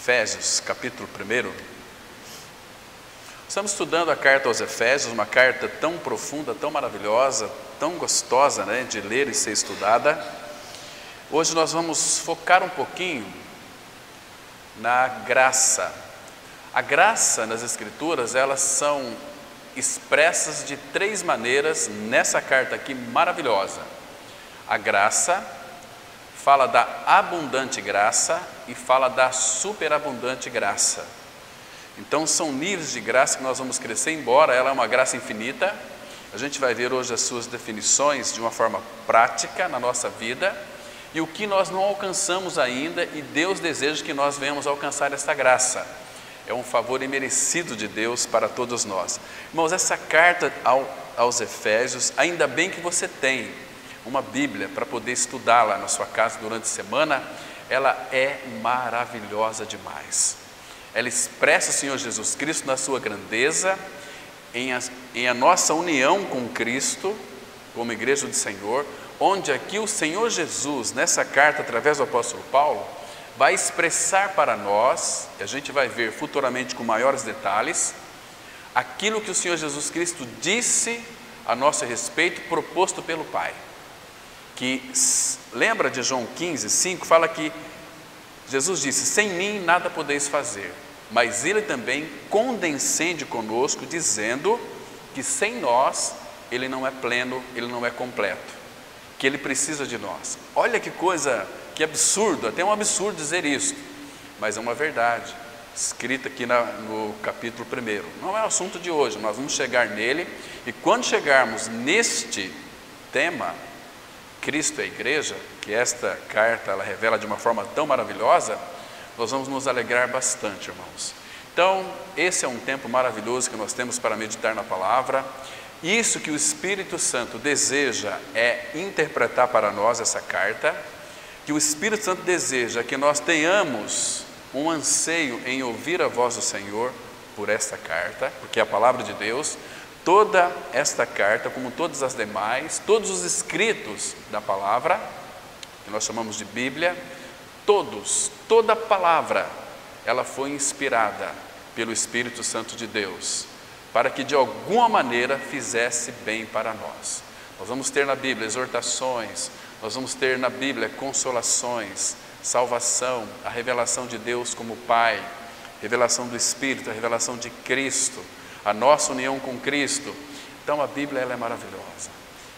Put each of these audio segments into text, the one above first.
Efésios, capítulo 1. Estamos estudando a carta aos Efésios, uma carta tão profunda, tão maravilhosa, tão gostosa, né, de ler e ser estudada. Hoje nós vamos focar um pouquinho na graça. A graça nas Escrituras, elas são expressas de três maneiras nessa carta aqui maravilhosa. A graça fala da abundante graça e fala da superabundante graça. Então são níveis de graça que nós vamos crescer, embora ela é uma graça infinita. A gente vai ver hoje as suas definições de uma forma prática na nossa vida e o que nós não alcançamos ainda, e Deus deseja que nós venhamos alcançar essa graça. É um favor imerecido de Deus para todos nós. Irmãos, essa carta aos Efésios, ainda bem que você tem uma Bíblia para poder estudá-la na sua casa durante a semana, ela é maravilhosa demais. Ela expressa o Senhor Jesus Cristo na sua grandeza, em a nossa união com Cristo, como igreja do Senhor, onde aqui o Senhor Jesus, nessa carta, através do apóstolo Paulo, vai expressar para nós, e a gente vai ver futuramente com maiores detalhes, aquilo que o Senhor Jesus Cristo disse a nosso respeito, proposto pelo Pai. Que, lembra de João 15:5, fala que Jesus disse: sem mim nada podeis fazer, mas Ele também condescende conosco, dizendo que sem nós Ele não é pleno, Ele não é completo, que Ele precisa de nós. Olha que coisa, que absurdo, até um absurdo dizer isso, mas é uma verdade, escrita aqui no capítulo 1. Não é o assunto de hoje, nós vamos chegar nele, e quando chegarmos neste tema, Cristo é a igreja, que esta carta ela revela de uma forma tão maravilhosa, nós vamos nos alegrar bastante, irmãos. Então, esse é um tempo maravilhoso que nós temos para meditar na palavra. Isso que o Espírito Santo deseja é interpretar para nós essa carta, que o Espírito Santo deseja que nós tenhamos um anseio em ouvir a voz do Senhor por esta carta, porque é a palavra de Deus. Toda esta carta, como todas as demais, todos os escritos da palavra, que nós chamamos de Bíblia, toda palavra, ela foi inspirada pelo Espírito Santo de Deus, para que de alguma maneira fizesse bem para nós. Nós vamos ter na Bíblia exortações, nós vamos ter na Bíblia consolações, salvação, a revelação de Deus como Pai, revelação do Espírito, a revelação de Cristo, a nossa união com Cristo. Então a Bíblia ela é maravilhosa.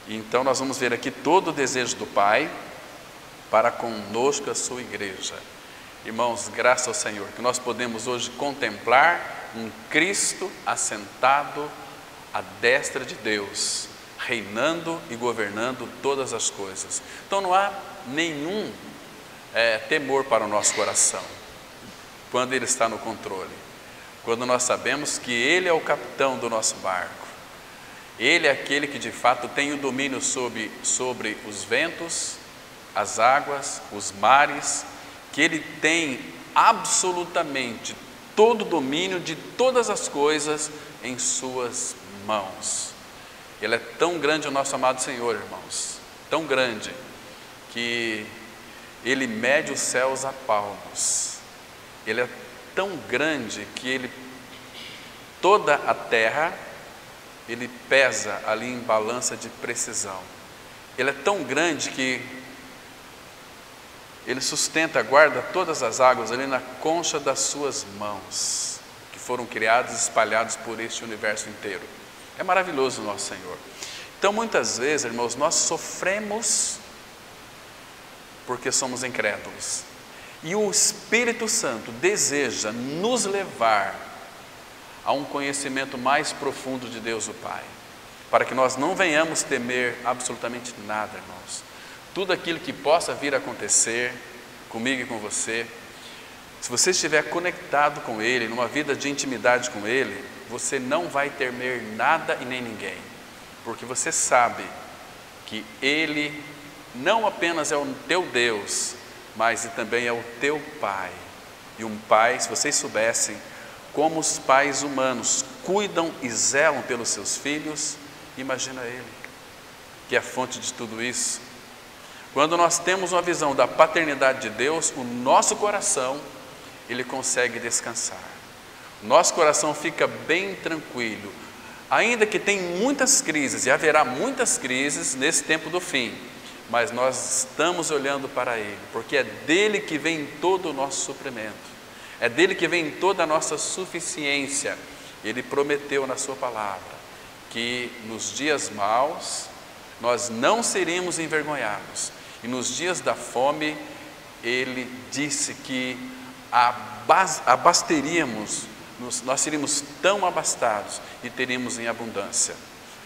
E então nós vamos ver aqui todo o desejo do Pai para conosco a sua igreja. Irmãos, graças ao Senhor, que nós podemos hoje contemplar um Cristo assentado à destra de Deus, reinando e governando todas as coisas. Então não há nenhum temor para o nosso coração, quando Ele está no controle. Quando nós sabemos que Ele é o capitão do nosso barco, Ele é aquele que de fato tem o domínio sobre os ventos, as águas, os mares, que Ele tem absolutamente todo o domínio de todas as coisas em suas mãos. Ele é tão grande o nosso amado Senhor, irmãos, tão grande, que Ele mede os céus a palmos. Ele é tão grande que toda a terra, Ele pesa ali em balança de precisão. Ele é tão grande que Ele sustenta, guarda todas as águas ali na concha das suas mãos, que foram criados e espalhados por este universo inteiro. É maravilhoso o nosso Senhor. Então muitas vezes, irmãos, nós sofremos porque somos incrédulos. E o Espírito Santo deseja nos levar a um conhecimento mais profundo de Deus o Pai, para que nós não venhamos temer absolutamente nada, irmãos. Tudo aquilo que possa vir a acontecer comigo e com você, se você estiver conectado com Ele, numa vida de intimidade com Ele, você não vai temer nada e nem ninguém, porque você sabe que Ele não apenas é o teu Deus, mas também é o teu Pai. E um pai, se vocês soubessem como os pais humanos cuidam e zelam pelos seus filhos, imagina Ele, que é a fonte de tudo isso. Quando nós temos uma visão da paternidade de Deus, o nosso coração, ele consegue descansar. Nosso coração fica bem tranquilo, ainda que tem muitas crises, e haverá muitas crises nesse tempo do fim, mas nós estamos olhando para Ele, porque é dele que vem todo o nosso suprimento, é dele que vem toda a nossa suficiência. Ele prometeu na sua palavra que nos dias maus nós não seríamos envergonhados, e nos dias da fome Ele disse que abasteríamos, nós seríamos tão abastados e teríamos em abundância.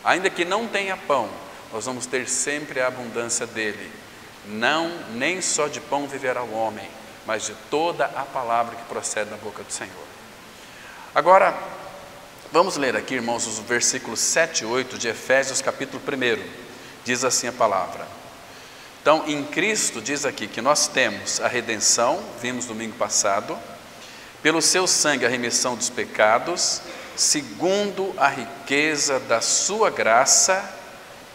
Ainda que não tenha pão, nós vamos ter sempre a abundância dele. Não, nem só de pão viverá o homem, mas de toda a palavra que procede da boca do Senhor. Agora, vamos ler aqui, irmãos, os versículos 7 e 8 de Efésios capítulo 1. Diz assim a palavra. Então, em Cristo, diz aqui que nós temos a redenção, vimos domingo passado, pelo seu sangue a remissão dos pecados, segundo a riqueza da sua graça,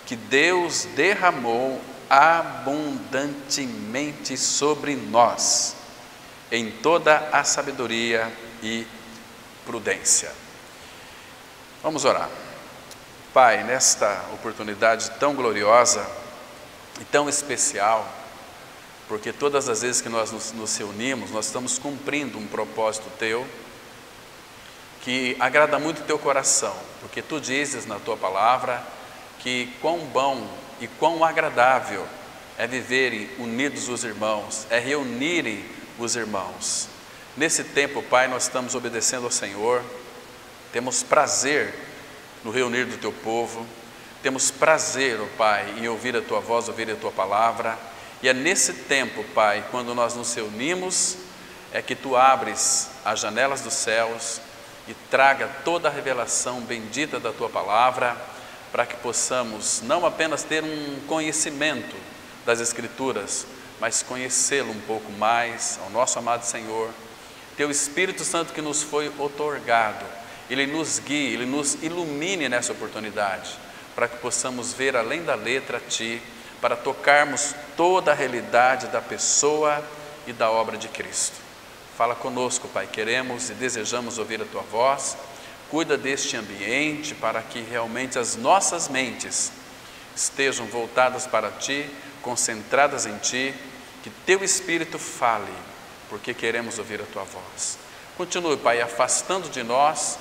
que Deus derramou abundantemente sobre nós, em toda a sabedoria e prudência. Vamos orar. Pai, nesta oportunidade tão gloriosa e tão especial, porque todas as vezes que nós nos reunimos, nós estamos cumprindo um propósito Teu, que agrada muito o Teu coração, porque Tu dizes na Tua palavra que quão bom e quão agradável é viverem unidos os irmãos, é reunirem os irmãos. Nesse tempo, Pai, nós estamos obedecendo ao Senhor, temos prazer no reunir do Teu povo, temos prazer, ó Pai, em ouvir a Tua voz, ouvir a Tua palavra, e é nesse tempo, Pai, quando nós nos reunimos, é que Tu abres as janelas dos céus e traga toda a revelação bendita da Tua palavra, para que possamos não apenas ter um conhecimento das Escrituras, mas conhecê-lo um pouco mais, ao nosso amado Senhor. Teu Espírito Santo que nos foi outorgado, Ele nos guie, Ele nos ilumine nessa oportunidade, para que possamos ver além da letra a Ti, para tocarmos toda a realidade da pessoa e da obra de Cristo. Fala conosco, Pai, queremos e desejamos ouvir a Tua voz. Cuida deste ambiente para que realmente as nossas mentes estejam voltadas para Ti, concentradas em Ti, que Teu Espírito fale, porque queremos ouvir a Tua voz. Continue, Pai, afastando de nós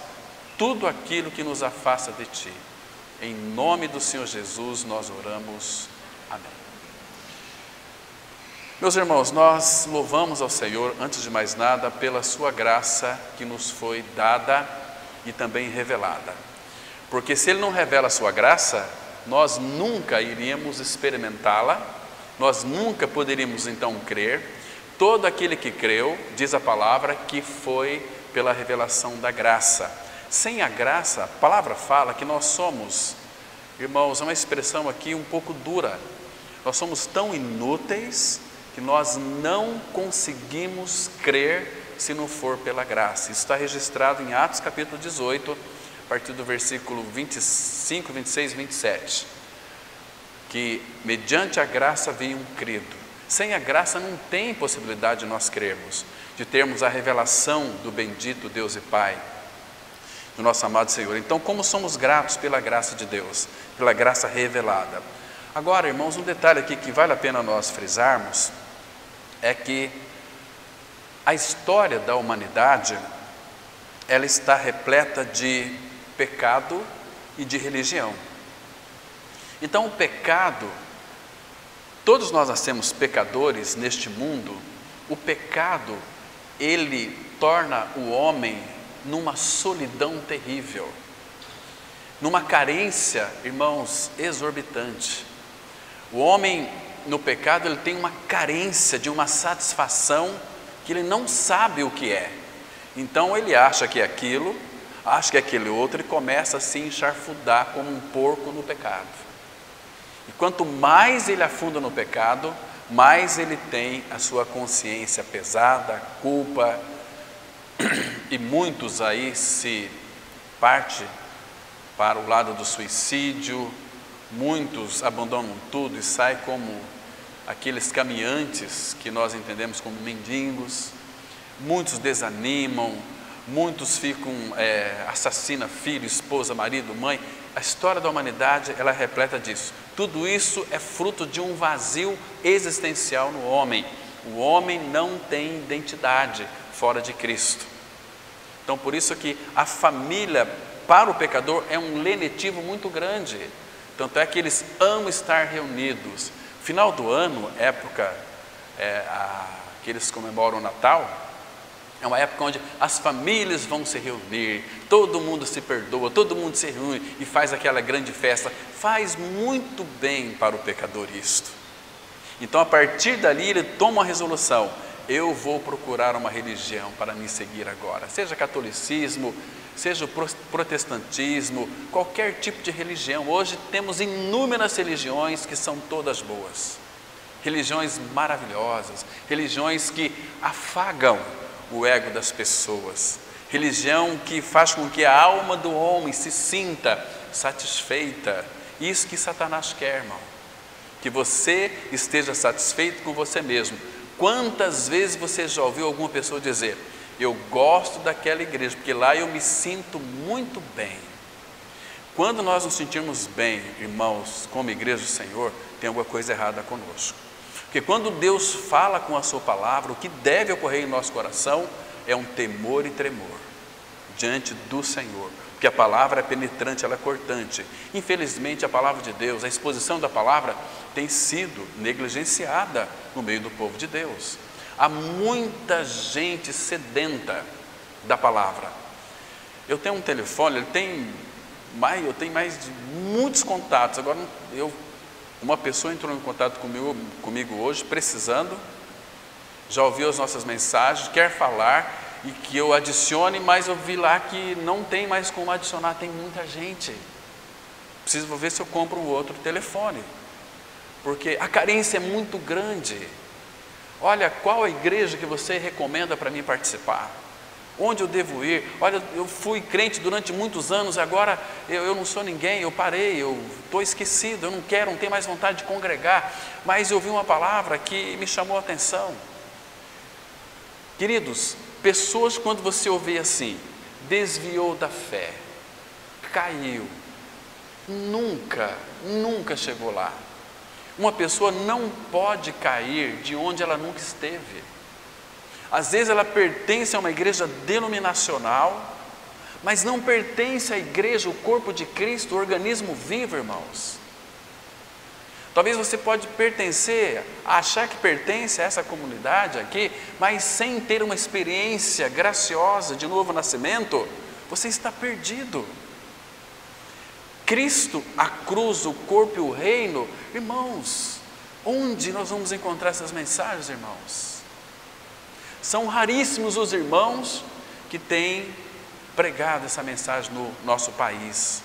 tudo aquilo que nos afasta de Ti. Em nome do Senhor Jesus nós oramos. Amém. Meus irmãos, nós louvamos ao Senhor, antes de mais nada, pela Sua graça que nos foi dada e também revelada. Porque se Ele não revela a Sua graça, nós nunca iríamos experimentá-la, nós nunca poderíamos então crer. Todo aquele que creu, diz a palavra, que foi pela revelação da graça. Sem a graça, a palavra fala que nós somos, irmãos, é uma expressão aqui um pouco dura, nós somos tão inúteis que nós não conseguimos crer se não for pela graça. Isso está registrado em Atos capítulo 18, a partir do versículo 25, 26 e 27, que mediante a graça veio um credo. Sem a graça não tem possibilidade de nós crermos, de termos a revelação do bendito Deus e Pai, do nosso amado Senhor. Então, como somos gratos pela graça de Deus, pela graça revelada. Agora, irmãos, um detalhe aqui que vale a pena nós frisarmos, é que a história da humanidade, ela está repleta de pecado e de religião. Então, o pecado, todos nós nascemos pecadores neste mundo. O pecado, ele torna o homem numa solidão terrível, numa carência, irmãos, exorbitante. O homem no pecado, ele tem uma carência de uma satisfação que ele não sabe o que é. Então ele acha que é aquilo, acha que é aquele outro, e começa a se encharfudar como um porco no pecado. E quanto mais ele afunda no pecado, mais ele tem a sua consciência pesada, a culpa, e muitos aí se partem para o lado do suicídio, muitos abandonam tudo e saem como aqueles caminhantes que nós entendemos como mendigos. muitos desanimam, muitos ficam, assassinam filho, esposa, marido, mãe. A história da humanidade, ela é repleta disso. Tudo isso é fruto de um vazio existencial no homem. O homem não tem identidade fora de Cristo. Então, por isso que a família, para o pecador, é um lenitivo muito grande. Tanto é que eles amam estar reunidos. Final do ano, época que eles comemoram o Natal, é uma época onde as famílias vão se reunir, todo mundo se perdoa, todo mundo se reúne e faz aquela grande festa. Faz muito bem para o pecador isto. Então, a partir dali, ele toma uma resolução: eu vou procurar uma religião para me seguir agora. Seja catolicismo, seja o protestantismo, qualquer tipo de religião. Hoje temos inúmeras religiões que são todas boas. Religiões maravilhosas, religiões que afagam o ego das pessoas, religião que faz com que a alma do homem se sinta satisfeita. Isso que Satanás quer, irmão, que você esteja satisfeito com você mesmo. Quantas vezes você já ouviu alguma pessoa dizer: eu gosto daquela igreja, porque lá eu me sinto muito bem. Quando nós nos sentirmos bem, irmãos, como igreja do Senhor, tem alguma coisa errada conosco. Porque quando Deus fala com a sua palavra, o que deve ocorrer em nosso coração é um temor e tremor diante do Senhor. Porque a palavra é penetrante, ela é cortante. Infelizmente, a palavra de Deus, a exposição da palavra tem sido negligenciada no meio do povo de Deus. Há muita gente sedenta da palavra. Eu tenho um telefone, eu tenho mais de muitos contatos. Agora, uma pessoa entrou em contato comigo hoje, precisando, já ouviu as nossas mensagens, quer falar e que eu adicione, mas eu vi lá que não tem mais como adicionar, tem muita gente. Preciso ver se eu compro um outro telefone, porque a carência é muito grande. Olha, qual a igreja que você recomenda para mim participar? Onde eu devo ir? Olha, eu fui crente durante muitos anos, agora eu não sou ninguém, eu parei, eu estou esquecido, eu não tenho mais vontade de congregar, mas eu ouvi uma palavra que me chamou a atenção. Queridos, pessoas, quando você ouvir assim, desviou da fé, caiu, nunca chegou lá. Uma pessoa não pode cair de onde ela nunca esteve. Às vezes ela pertence a uma igreja denominacional, mas não pertence à igreja, o corpo de Cristo, o organismo vivo, irmãos. Talvez você pode pertencer, achar que pertence a essa comunidade aqui, mas sem ter uma experiência graciosa de novo nascimento, você está perdido. Cristo, a cruz, o corpo e o reino, irmãos, onde nós vamos encontrar essas mensagens, irmãos? São raríssimos os irmãos que têm pregado essa mensagem no nosso país.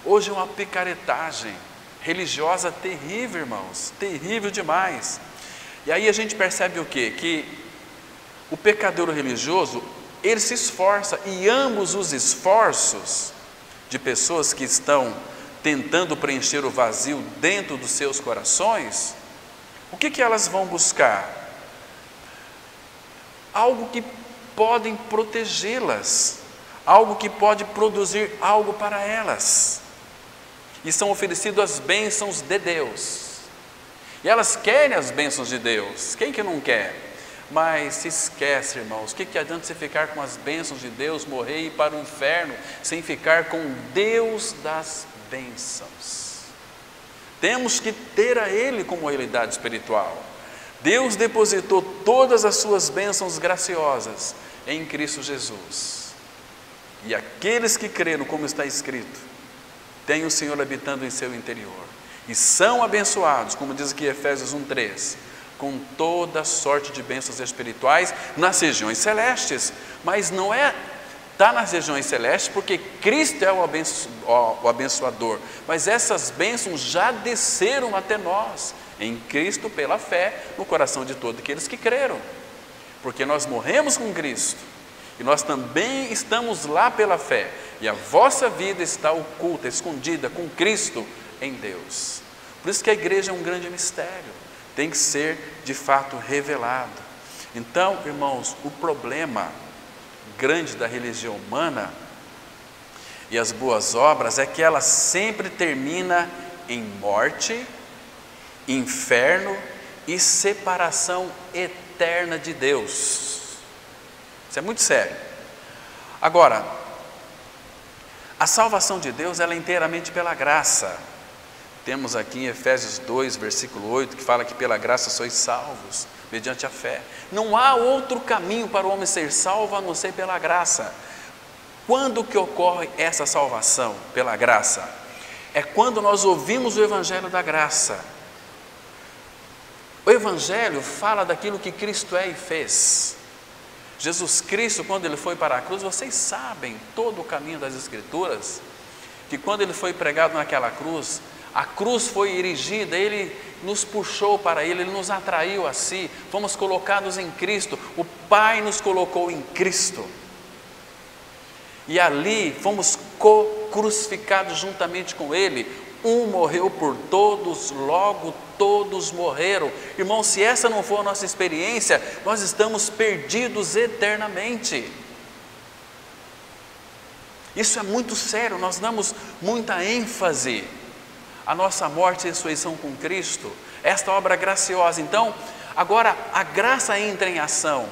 Hoje é uma picaretagem religiosa terrível, irmãos, terrível demais. E aí a gente percebe o quê? Que o pecador religioso, ele se esforça, e ambos os esforços de pessoas que estão tentando preencher o vazio dentro dos seus corações, o que elas vão buscar? Algo que podem protegê-las, algo que pode produzir algo para elas. E são oferecidas as bênçãos de Deus. E elas querem as bênçãos de Deus. Quem que não quer? Mas se esquece, irmãos, o que adianta você ficar com as bênçãos de Deus, morrer e ir para o inferno, sem ficar com Deus das bênçãos? Temos que ter a Ele como realidade espiritual. Deus depositou todas as suas bênçãos graciosas em Cristo Jesus. E aqueles que creram, como está escrito, têm o Senhor habitando em seu interior. E são abençoados, como diz aqui Efésios 1:3, com toda sorte de bênçãos espirituais nas regiões celestes. Mas não está nas regiões celestes porque Cristo é o abençoador. Mas essas bênçãos já desceram até nós, em Cristo, pela fé, no coração de todos aqueles que creram. Porque nós morremos com Cristo, e nós também estamos lá pela fé, e a vossa vida está oculta, escondida com Cristo em Deus. Por isso que a igreja é um grande mistério, tem que ser de fato revelado. Então, irmãos, o problema grande da religião humana e as boas obras é que ela sempre termina em morte, inferno e separação eterna de Deus. Isso é muito sério. Agora, a salvação de Deus ela é inteiramente pela graça. Temos aqui em Efésios 2, versículo 8, que fala que pela graça sois salvos, mediante a fé. Não há outro caminho para o homem ser salvo a não ser pela graça. Quando que ocorre essa salvação pela graça? É quando nós ouvimos o Evangelho da graça. O Evangelho fala daquilo que Cristo é e fez. Jesus Cristo, quando Ele foi para a cruz, vocês sabem todo o caminho das Escrituras, que quando Ele foi pregado naquela cruz, a cruz foi erigida, Ele nos puxou para Ele nos atraiu a si, fomos colocados em Cristo, o Pai nos colocou em Cristo, e ali fomos crucificados juntamente com Ele, um morreu por todos, logo todos morreram. Irmão, se essa não for a nossa experiência, nós estamos perdidos eternamente. Isso é muito sério, nós damos muita ênfase à nossa morte e ressurreição com Cristo, esta obra graciosa. Então, agora a graça entra em ação.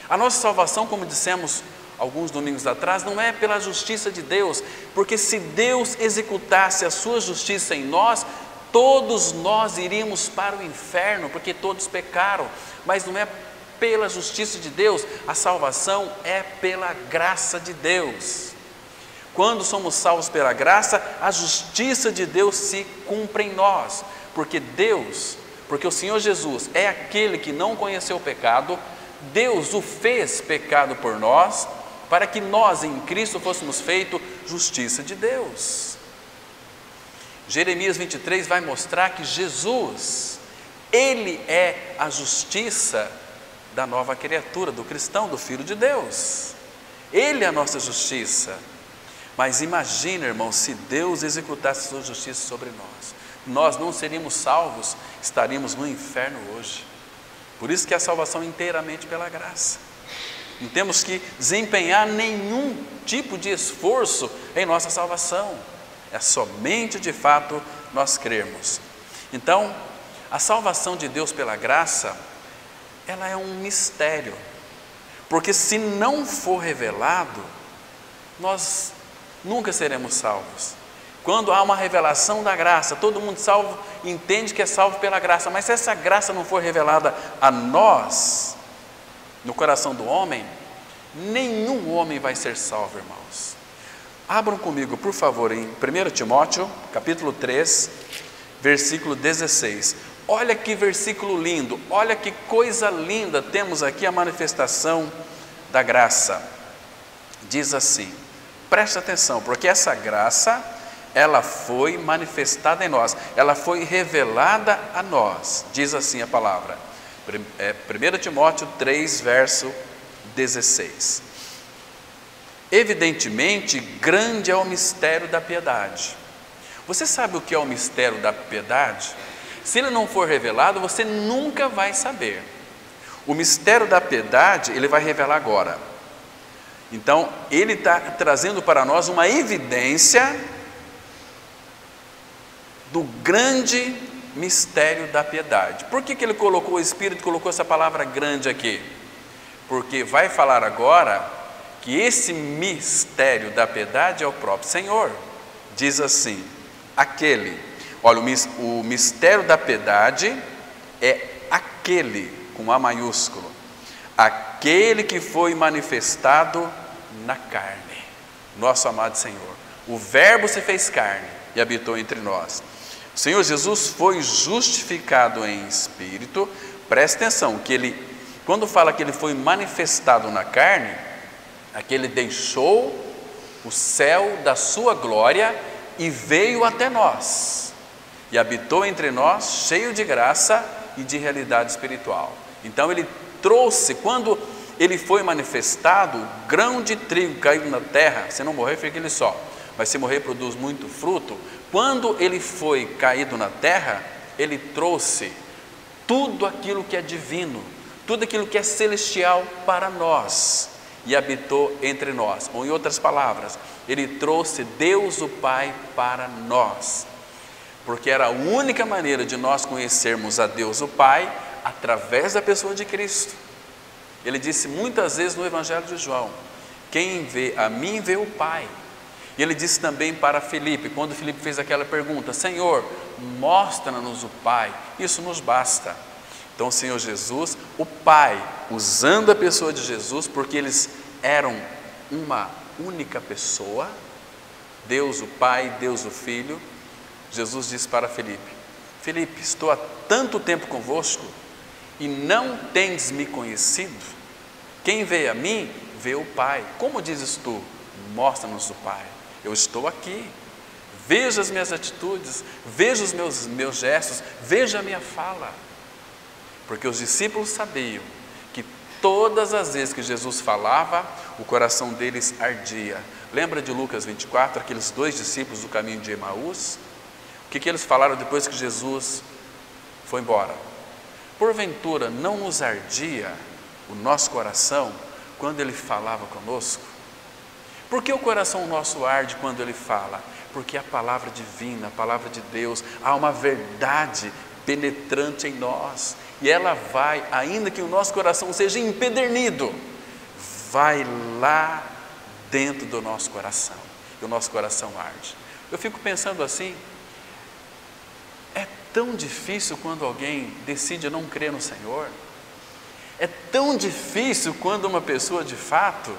A nossa salvação, como dissemos alguns domingos atrás, não é pela justiça de Deus, porque se Deus executasse a sua justiça em nós, todos nós iríamos para o inferno, porque todos pecaram. Mas não é pela justiça de Deus, a salvação é pela graça de Deus. Quando somos salvos pela graça, a justiça de Deus se cumpre em nós, porque o Senhor Jesus é aquele que não conheceu o pecado, Deus o fez pecado por nós, para que nós em Cristo fôssemos feitos justiça de Deus. Jeremias 23 vai mostrar que Jesus, Ele é a justiça da nova criatura, do cristão, do Filho de Deus. Ele é a nossa justiça. Mas imagina, irmão, se Deus executasse a sua justiça sobre nós não seríamos salvos, estaríamos no inferno hoje. Por isso que a salvação é inteiramente pela graça. Não temos que desempenhar nenhum tipo de esforço em nossa salvação. É somente de fato nós crermos. Então, a salvação de Deus pela graça, ela é um mistério. Porque se não for revelado, nós nunca seremos salvos. Quando há uma revelação da graça, todo mundo salvo entende que é salvo pela graça, mas se essa graça não for revelada a nós, no coração do homem, nenhum homem vai ser salvo, irmãos. Abram comigo, por favor, em 1 Timóteo, capítulo 3, versículo 16. Olha que versículo lindo, olha que coisa linda, temos aqui a manifestação da graça. Diz assim, presta atenção, porque essa graça, ela foi manifestada em nós, ela foi revelada a nós. Diz assim a palavra, 1 Timóteo 3, verso 16. Evidentemente, grande é o mistério da piedade. Você sabe o que é o mistério da piedade? Se ele não for revelado, você nunca vai saber. O mistério da piedade, ele vai revelar agora. Então, ele está trazendo para nós uma evidência do grande mistério da piedade. Por que ele colocou, o Espírito colocou essa palavra grande aqui? Porque vai falar agora que esse mistério da piedade é o próprio Senhor. Diz assim, olha, o mistério da piedade é aquele, com A maiúsculo, aquele que foi manifestado na carne, nosso amado Senhor. O Verbo se fez carne e habitou entre nós. O Senhor Jesus foi justificado em espírito. Presta atenção, que ele, quando fala que ele foi manifestado na carne, é que ele deixou o céu da sua glória e veio até nós, e habitou entre nós, cheio de graça e de realidade espiritual. Então ele trouxe, quando ele foi manifestado, grão de trigo caído na terra, se não morrer fica ele só, mas se morrer produz muito fruto. Quando ele foi caído na terra, ele trouxe tudo aquilo que é divino, tudo aquilo que é celestial para nós, e habitou entre nós. Ou em outras palavras, Ele trouxe Deus o Pai para nós, porque era a única maneira de nós conhecermos a Deus o Pai, através da pessoa de Cristo. Ele disse muitas vezes no Evangelho de João: quem vê a mim vê o Pai. E ele disse também para Filipe, quando Filipe fez aquela pergunta: Senhor, mostra-nos o Pai, isso nos basta. Então o Senhor Jesus, o Pai, usando a pessoa de Jesus, porque eles eram uma única pessoa, Deus o Pai, Deus o Filho, Jesus disse para Filipe: Filipe, estou há tanto tempo convosco e não tens me conhecido? Quem vê a mim, vê o Pai. Como dizes tu, mostra-nos o Pai? Eu estou aqui, veja as minhas atitudes, veja os meus gestos, veja a minha fala. Porque os discípulos sabiam que todas as vezes que Jesus falava, o coração deles ardia. Lembra de Lucas 24, aqueles 2 discípulos do caminho de Emaús? O que eles falaram depois que Jesus foi embora? Porventura não nos ardia o nosso coração quando Ele falava conosco? Por que o coração nosso arde quando Ele fala? Porque a palavra divina, a palavra de Deus, há uma verdade penetrante em nós, e ela vai, ainda que o nosso coração seja empedernido, vai lá dentro do nosso coração, e o nosso coração arde. Eu fico pensando assim, é tão difícil quando alguém decide não crer no Senhor, é tão difícil quando uma pessoa de fato,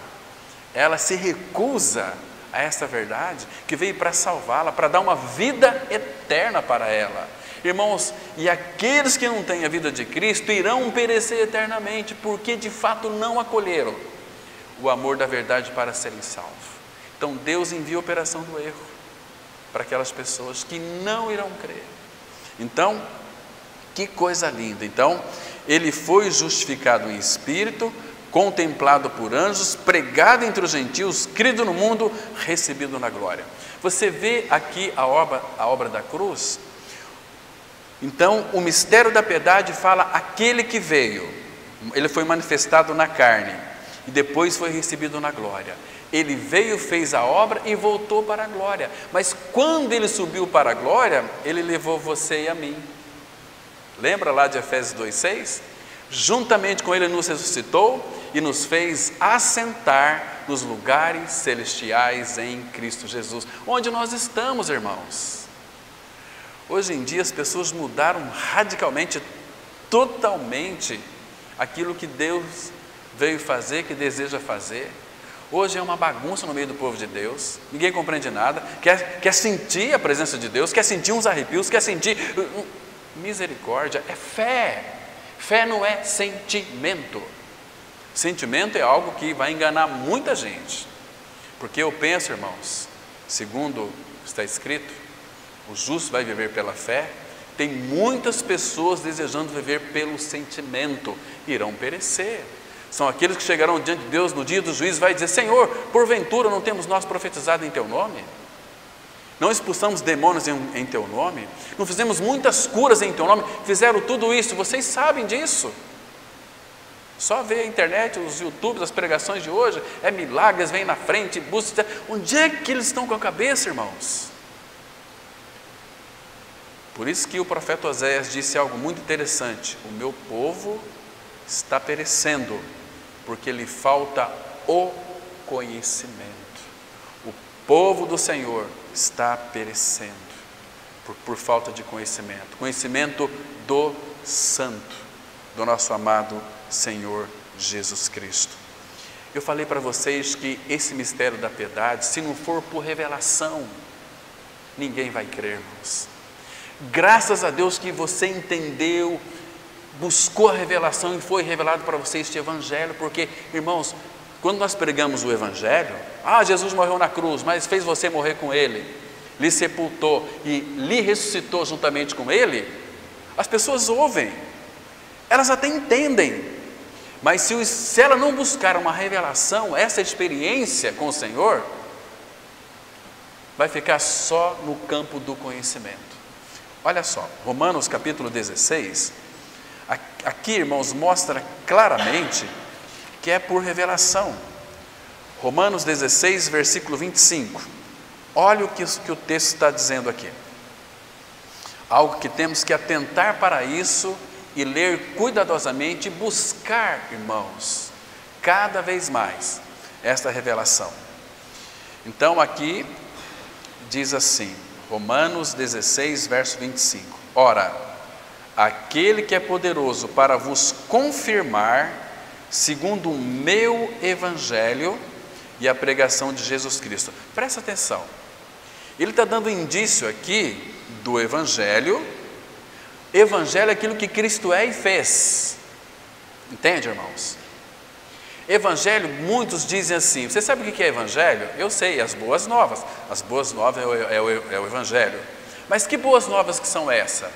ela se recusa a essa verdade, que veio para salvá-la, para dar uma vida eterna para ela. Irmãos, e aqueles que não têm a vida de Cristo irão perecer eternamente, porque de fato não acolheram o amor da verdade para serem salvos. Então Deus envia a operação do erro para aquelas pessoas que não irão crer. Então, que coisa linda. Então, Ele foi justificado em espírito, contemplado por anjos, pregado entre os gentios, crido no mundo, recebido na glória. Você vê aqui a obra da cruz? Então, o mistério da piedade fala aquele que veio, Ele foi manifestado na carne, e depois foi recebido na glória. Ele veio, fez a obra e voltou para a glória, mas quando Ele subiu para a glória, Ele levou você e a mim. Lembra lá de Efésios 2,6? Juntamente com Ele nos ressuscitou e nos fez assentar nos lugares celestiais em Cristo Jesus. Onde nós estamos, irmãos? Hoje em dia as pessoas mudaram radicalmente, totalmente, aquilo que Deus veio fazer, que deseja fazer. Hoje é uma bagunça no meio do povo de Deus, ninguém compreende nada, quer sentir a presença de Deus, quer sentir uns arrepios, quer sentir... Misericórdia, é fé. Fé não é sentimento. Sentimento é algo que vai enganar muita gente. Porque eu penso, irmãos, segundo está escrito, o justo vai viver pela fé. Tem muitas pessoas desejando viver pelo sentimento, irão perecer. São aqueles que chegarão diante de Deus no dia do juízo e vai dizer: Senhor, porventura não temos nós profetizado em Teu nome? Não expulsamos demônios em Teu nome? Não fizemos muitas curas em Teu nome? Fizeram tudo isso, vocês sabem disso. Só vê a internet, os YouTubes, as pregações de hoje, é milagres, vem na frente, busca. Onde é que eles estão com a cabeça, irmãos? Por isso que o profeta Oséias disse algo muito interessante: o meu povo está perecendo, porque lhe falta o conhecimento. O povo do Senhor está perecendo por falta de conhecimento. Conhecimento do Santo, do nosso amado Senhor Jesus Cristo. Eu falei para vocês que esse mistério da piedade, se não for por revelação, ninguém vai crer, irmãos. Graças a Deus que você entendeu, buscou a revelação e foi revelado para você este Evangelho, porque, irmãos, quando nós pregamos o Evangelho, Jesus morreu na cruz, mas fez você morrer com Ele, lhe sepultou e lhe ressuscitou juntamente com Ele, as pessoas ouvem, elas até entendem, mas se ela não buscar uma revelação, essa experiência com o Senhor, vai ficar só no campo do conhecimento. Olha só, Romanos capítulo 16, aqui, irmãos, mostra claramente que é por revelação. Romanos 16, versículo 25. Olha o que o texto está dizendo aqui. Algo que temos que atentar para isso e ler cuidadosamente e buscar, irmãos, cada vez mais esta revelação. Então aqui diz assim, Romanos 16, verso 25. Ora, aquele que é poderoso para vos confirmar, segundo o meu evangelho e a pregação de Jesus Cristo. Presta atenção. Ele está dando indício aqui do evangelho. Evangelho é aquilo que Cristo é e fez. Entende, irmãos? Evangelho, muitos dizem assim, você sabe o que é evangelho? Eu sei, as boas novas. As boas novas é o evangelho. Mas que boas novas que são essas?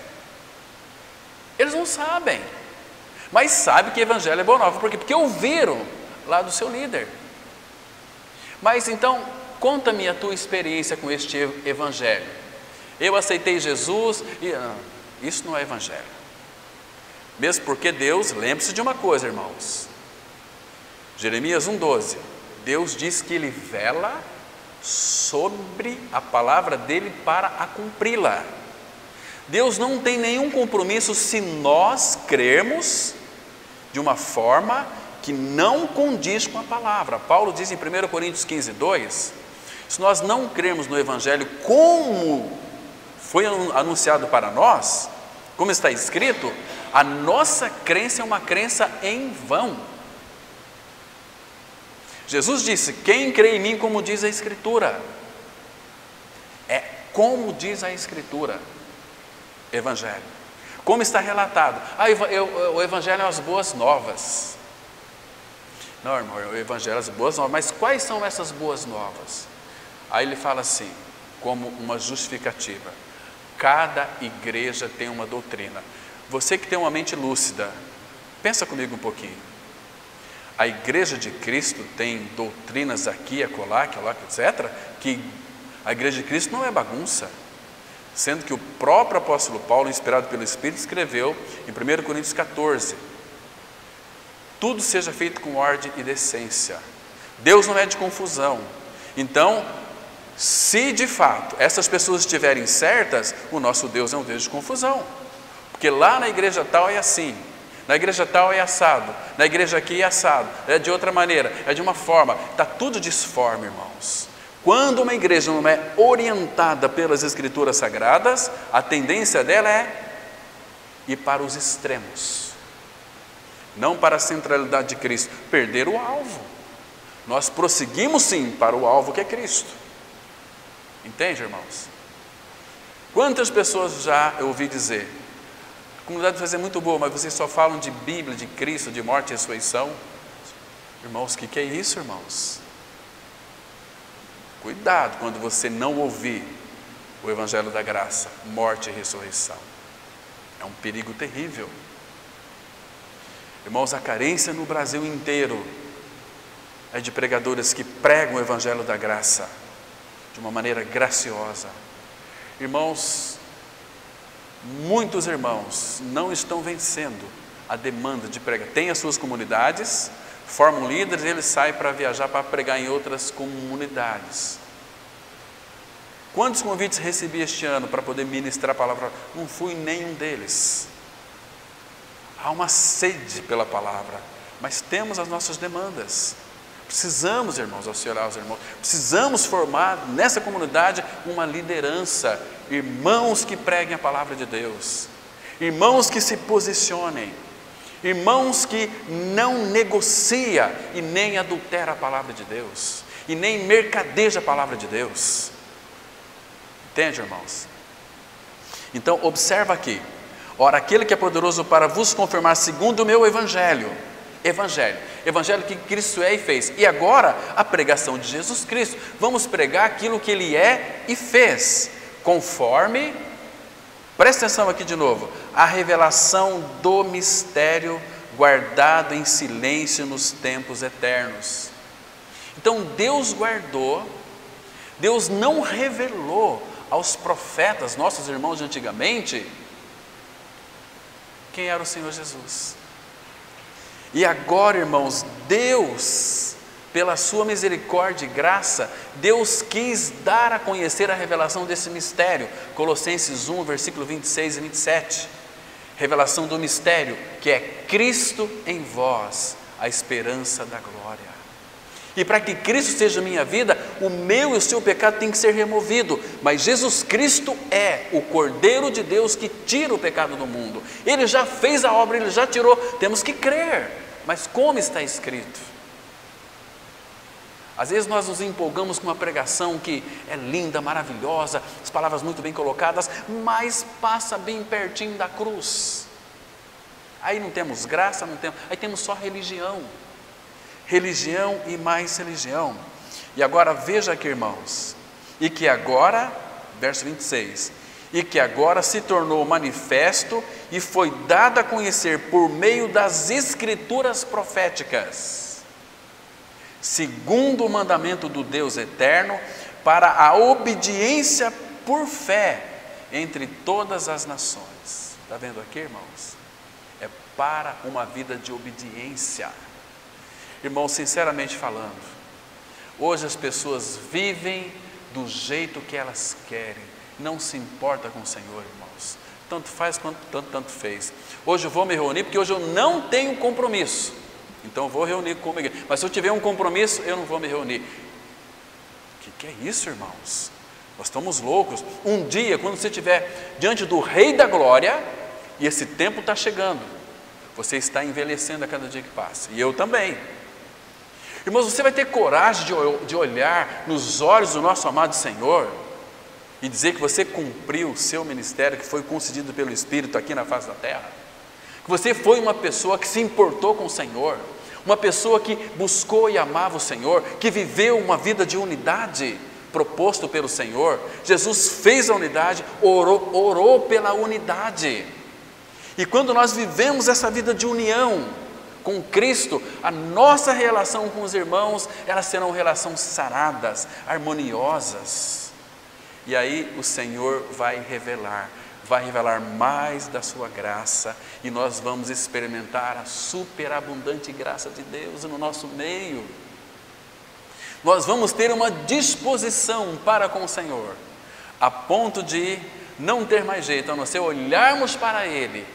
Eles não sabem. Mas sabem que evangelho é boa nova. Por quê? Porque ouviram lá do seu líder. Mas então, conta-me a tua experiência com este evangelho. Eu aceitei Jesus e... isso não é evangelho. Mesmo porque Deus, lembre-se de uma coisa, irmãos. Jeremias 1,12. Deus diz que Ele vela sobre a palavra dEle para a cumpri-la. Deus não tem nenhum compromisso se nós crermos de uma forma que não condiz com a palavra. Paulo diz em 1 Coríntios 15:2, se nós não crermos no Evangelho como foi anunciado para nós, como está escrito, a nossa crença é uma crença em vão. Jesus disse, quem crê em mim como diz a Escritura, é como diz a Escritura, Evangelho, como está relatado. O Evangelho é as boas novas. Não, irmão, o Evangelho é as boas novas, mas quais são essas boas novas? Aí ele fala assim, como uma justificativa, cada igreja tem uma doutrina. Você que tem uma mente lúcida, pensa comigo um pouquinho. A igreja de Cristo tem doutrinas aqui, acolá, etc., que a igreja de Cristo não é bagunça. Sendo que o próprio apóstolo Paulo, inspirado pelo Espírito, escreveu em 1 Coríntios 14, tudo seja feito com ordem e decência. Deus não é de confusão. Então, se de fato essas pessoas estiverem certas, o nosso Deus é um Deus de confusão. Porque lá na igreja tal é assim, na igreja tal é assado, na igreja aqui é assado, é de outra maneira, é de uma forma, está tudo disforme, irmãos. Quando uma igreja não é orientada pelas Escrituras Sagradas, a tendência dela é ir para os extremos, não para a centralidade de Cristo, perder o alvo. Nós prosseguimos sim para o alvo que é Cristo. Entende, irmãos? Quantas pessoas já eu ouvi dizer, a comunidade de vocês é muito boa, mas vocês só falam de Bíblia, de Cristo, de morte e ressurreição. Irmãos, o que é isso, irmãos? Cuidado quando você não ouvir o Evangelho da Graça, morte e ressurreição. É um perigo terrível. Irmãos, a carência no Brasil inteiro é de pregadores que pregam o Evangelho da Graça de uma maneira graciosa. Irmãos, muitos irmãos não estão vencendo a demanda de pregar. Tem as suas comunidades, formam líderes e eles saem para viajar para pregar em outras comunidades. Quantos convites recebi este ano para poder ministrar a palavra? Não fui em nenhum deles. Há uma sede pela palavra, mas temos as nossas demandas. Precisamos, irmãos, auxiliar os irmãos, precisamos formar nessa comunidade uma liderança, irmãos que preguem a palavra de Deus, irmãos que se posicionem, irmãos que não negocia e nem adultera a palavra de Deus, e nem mercadeja a palavra de Deus. Entende, irmãos? Então, observa aqui. Ora, aquele que é poderoso para vos confirmar segundo o meu evangelho, evangelho que Cristo é e fez, e agora a pregação de Jesus Cristo, vamos pregar aquilo que Ele é e fez, conforme, presta atenção aqui de novo, a revelação do mistério guardado em silêncio nos tempos eternos. Então Deus guardou, Deus não revelou aos profetas, nossos irmãos de antigamente, quem era o Senhor Jesus. E agora, irmãos, Deus, pela sua misericórdia e graça, Deus quis dar a conhecer a revelação desse mistério. Colossenses 1, versículo 26 e 27. Revelação do mistério, que é Cristo em vós, a esperança da glória. E para que Cristo seja minha vida, o meu e o seu pecado tem que ser removido. Mas Jesus Cristo é o Cordeiro de Deus que tira o pecado do mundo. Ele já fez a obra, Ele já tirou. Temos que crer. Mas como está escrito? Às vezes nós nos empolgamos com uma pregação que é linda, maravilhosa, as palavras muito bem colocadas, mas passa bem pertinho da cruz. Aí não temos graça, aí temos só religião. Religião e mais religião. E agora veja aqui, irmãos, e que agora, verso 26, e que agora se tornou manifesto e foi dado a conhecer por meio das escrituras proféticas, segundo o mandamento do Deus eterno, para a obediência por fé entre todas as nações. Está vendo aqui, irmãos? É para uma vida de obediência. Irmãos, sinceramente falando, hoje as pessoas vivem do jeito que elas querem, não se importa com o Senhor, irmãos. Tanto faz quanto tanto fez. Hoje eu vou me reunir porque hoje eu não tenho compromisso, então eu vou reunir com a igreja. Mas se eu tiver um compromisso, eu não vou me reunir. O que é isso, irmãos? Nós estamos loucos. Um dia, quando você estiver diante do Rei da Glória, e esse tempo está chegando, você está envelhecendo a cada dia que passa, e eu também. Irmãos, você vai ter coragem de olhar nos olhos do nosso amado Senhor e dizer que você cumpriu o seu ministério que foi concedido pelo Espírito aqui na face da terra? Que você foi uma pessoa que se importou com o Senhor, uma pessoa que buscou e amava o Senhor, que viveu uma vida de unidade proposto pelo Senhor. Jesus fez a unidade, orou pela unidade. E quando nós vivemos essa vida de união com Cristo, a nossa relação com os irmãos, elas serão relações saradas, harmoniosas. E aí o Senhor vai revelar mais da sua graça, e nós vamos experimentar a superabundante graça de Deus no nosso meio. Nós vamos ter uma disposição para com o Senhor, a ponto de não ter mais jeito, a não ser olharmos para Ele.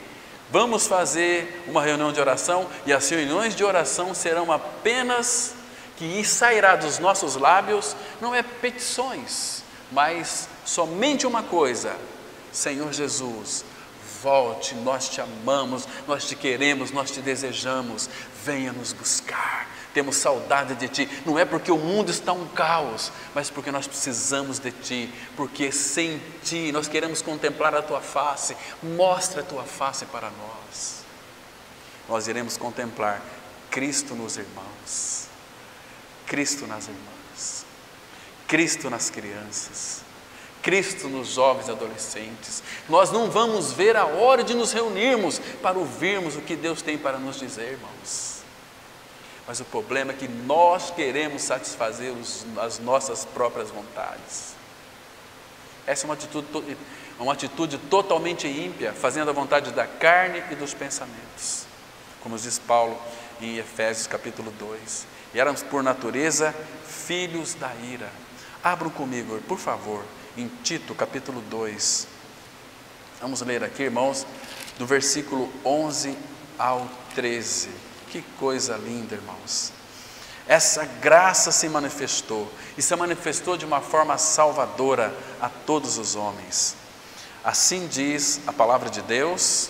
Vamos fazer uma reunião de oração, e as reuniões de oração serão apenas, que sairá dos nossos lábios, não é petições, mas somente uma coisa: Senhor Jesus, volte, nós te amamos, nós te queremos, nós te desejamos, venha nos buscar, temos saudade de Ti. Não é porque o mundo está um caos, mas porque nós precisamos de Ti, porque sem Ti nós queremos contemplar a Tua face. Mostra a Tua face para nós. Nós iremos contemplar Cristo nos irmãos, Cristo nas irmãs, Cristo nas crianças, Cristo nos jovens e adolescentes. Nós não vamos ver a hora de nos reunirmos para ouvirmos o que Deus tem para nos dizer, irmãos. Mas o problema é que nós queremos satisfazer as nossas próprias vontades. Essa é uma atitude totalmente ímpia, fazendo a vontade da carne e dos pensamentos, como diz Paulo em Efésios capítulo 2. E éramos por natureza filhos da ira. Abram comigo, por favor, em Tito capítulo 2. Vamos ler aqui, irmãos, do versículo 11 ao 13. Que coisa linda, irmãos. Essa graça se manifestou, e se manifestou de uma forma salvadora a todos os homens. Assim diz a palavra de Deus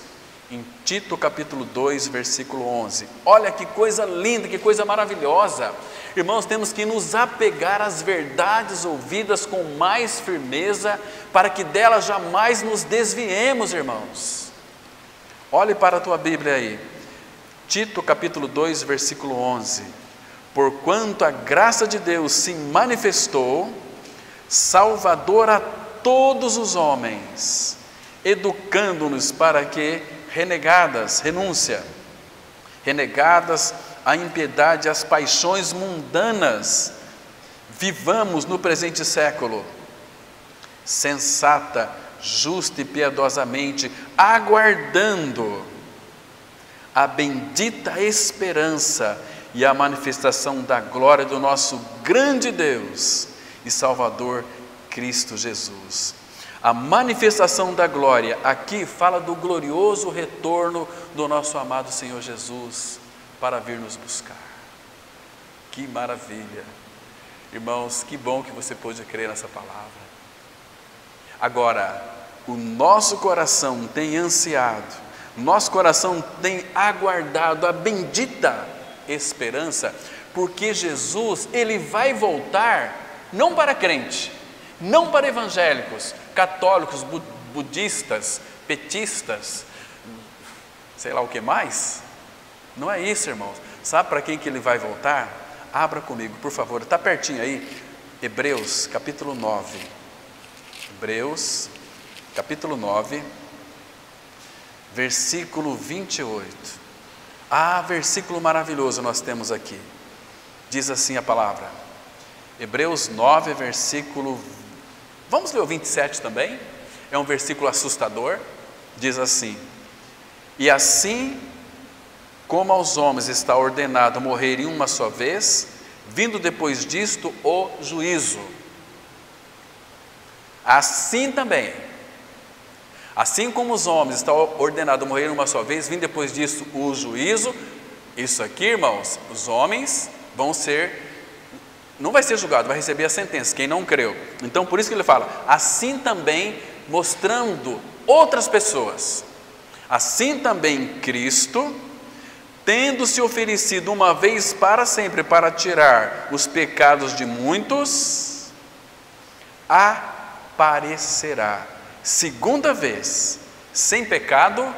em Tito capítulo 2, versículo 11. Olha que coisa linda, que coisa maravilhosa. Irmãos, temos que nos apegar às verdades ouvidas com mais firmeza, para que delas jamais nos desviemos, irmãos. Olhe para a tua Bíblia aí, Tito capítulo 2, versículo 11. Porquanto a graça de Deus se manifestou, salvadora a todos os homens, educando-nos para que, renegadas a impiedade e as paixões mundanas, vivamos no presente século, sensata, justa e piedosamente, aguardando a bendita esperança e a manifestação da glória do nosso grande Deus e Salvador Cristo Jesus. A manifestação da glória aqui fala do glorioso retorno do nosso amado Senhor Jesus para vir nos buscar. Que maravilha! Irmãos, que bom que você pôde crer nessa palavra. Agora, o nosso coração tem ansiado, nosso coração tem aguardado a bendita esperança, porque Jesus, Ele vai voltar não para crente, não para evangélicos, católicos, budistas, petistas, sei lá o que mais. Não é isso, irmãos. Sabe para quem que Ele vai voltar? Abra comigo, por favor, está pertinho aí, Hebreus capítulo 9. Hebreus capítulo 9, versículo 28. Versículo maravilhoso nós temos aqui. Diz assim a palavra, Hebreus 9, versículo, vamos ler o 27 também? É um versículo assustador. Diz assim: e assim como aos homens está ordenado morrerem uma só vez, vindo depois disto o juízo, assim também, assim como os homens está ordenado morrer uma só vez, vindo depois disso o juízo. Isso aqui, irmãos, os homens vão ser, não vai ser julgado, vai receber a sentença, quem não creu. Então por isso que ele fala, assim também, mostrando outras pessoas, assim também Cristo, tendo se oferecido uma vez para sempre para tirar os pecados de muitos, aparecerá segunda vez, sem pecado,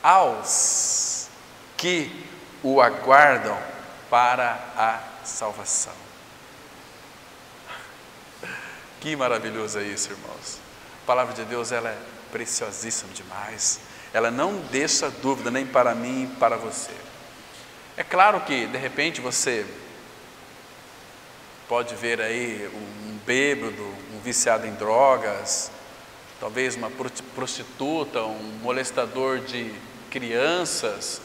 aos que o aguardam para a salvação. Que maravilhoso é isso, irmãos. A palavra de Deus, ela é preciosíssima demais. Ela não deixa dúvida nem para mim, nem para você. É claro que, de repente, você pode ver aí um bêbado, um viciado em drogas, talvez uma prostituta, um molestador de crianças,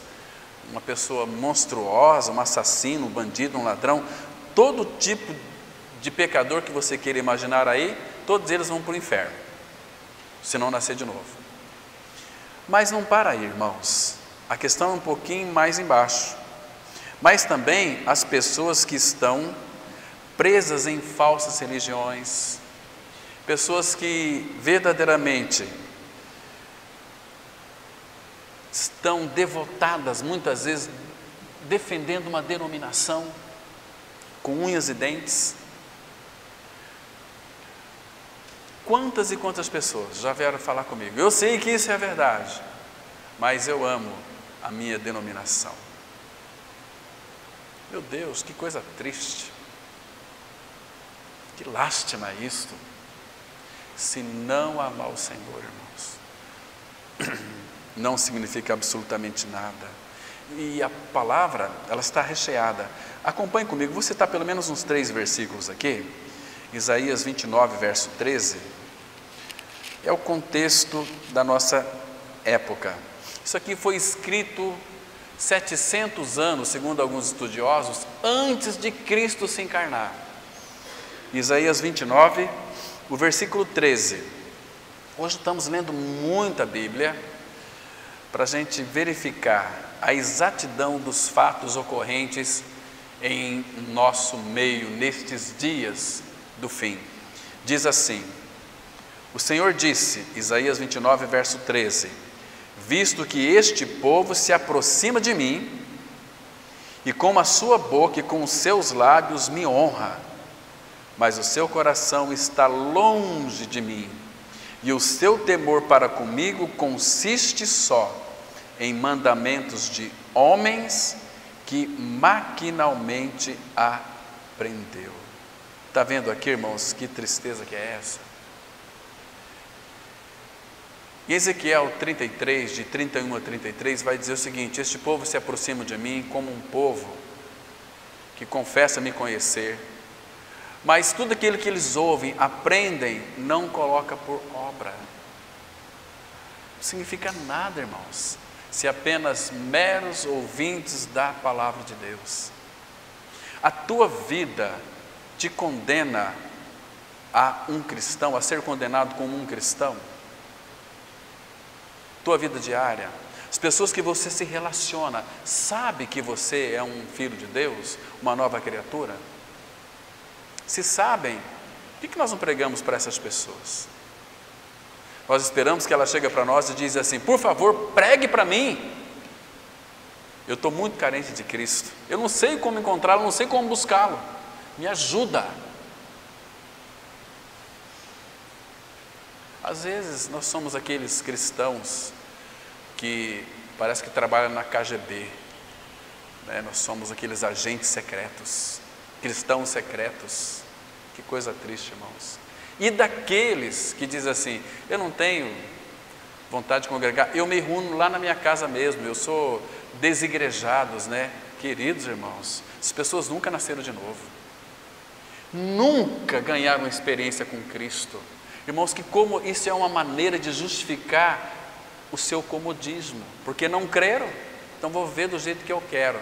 uma pessoa monstruosa, um assassino, um bandido, um ladrão, todo tipo de pecador que você queira imaginar aí, todos eles vão para o inferno, se não nascer de novo. Mas não para aí, irmãos, a questão é um pouquinho mais embaixo, mas também as pessoas que estão presas em falsas religiões, pessoas que verdadeiramente estão devotadas, muitas vezes, defendendo uma denominação, com unhas e dentes. Quantas e quantas pessoas já vieram falar comigo, eu sei que isso é verdade, mas eu amo a minha denominação. Meu Deus, que coisa triste, que lástima isto. Se não amar o Senhor, irmãos, não significa absolutamente nada. E a palavra, ela está recheada. Acompanhe comigo, vou citar pelo menos uns 3 versículos aqui. Isaías 29, verso 13, é o contexto da nossa época. Isso aqui foi escrito 700 anos, segundo alguns estudiosos, antes de Cristo se encarnar. Isaías 29, o versículo 13. Hoje estamos lendo muita Bíblia para a gente verificar a exatidão dos fatos ocorrentes em nosso meio, nestes dias do fim. Diz assim: o Senhor disse, Isaías 29, verso 13: visto que este povo se aproxima de mim, e com a sua boca e com os seus lábios me honra, mas o seu coração está longe de mim, e o seu temor para comigo consiste só em mandamentos de homens que maquinalmente aprendeu. Está vendo aqui, irmãos, que tristeza que é essa? Em Ezequiel 33, de 31 a 33, vai dizer o seguinte: este povo se aproxima de mim como um povo que confessa me conhecer, mas tudo aquilo que eles ouvem, aprendem, não coloca por obra. Não significa nada, irmãos. se apenas meros ouvintes da palavra de Deus? A tua vida te condena a um cristão, a ser condenado como um cristão? Tua vida diária, as pessoas que você se relaciona, sabe que você é um filho de Deus, uma nova criatura? Se sabem, por que nós não pregamos para essas pessoas? Nós esperamos que ela chegue para nós e diz assim: por favor, pregue para mim. Eu estou muito carente de Cristo, eu não sei como encontrá-lo, não sei como buscá-lo, me ajuda. Às vezes nós somos aqueles cristãos que parece que trabalham na KGB, né? Nós somos aqueles agentes secretos, cristãos secretos. Que coisa triste, irmãos. E daqueles que dizem assim: eu não tenho vontade de congregar, eu me reúno lá na minha casa mesmo, eu sou desigrejados, né? Queridos irmãos, as pessoas nunca nasceram de novo, nunca ganharam experiência com Cristo. Irmãos, que como isso é uma maneira de justificar o seu comodismo, porque não creram, então vou ver do jeito que eu quero.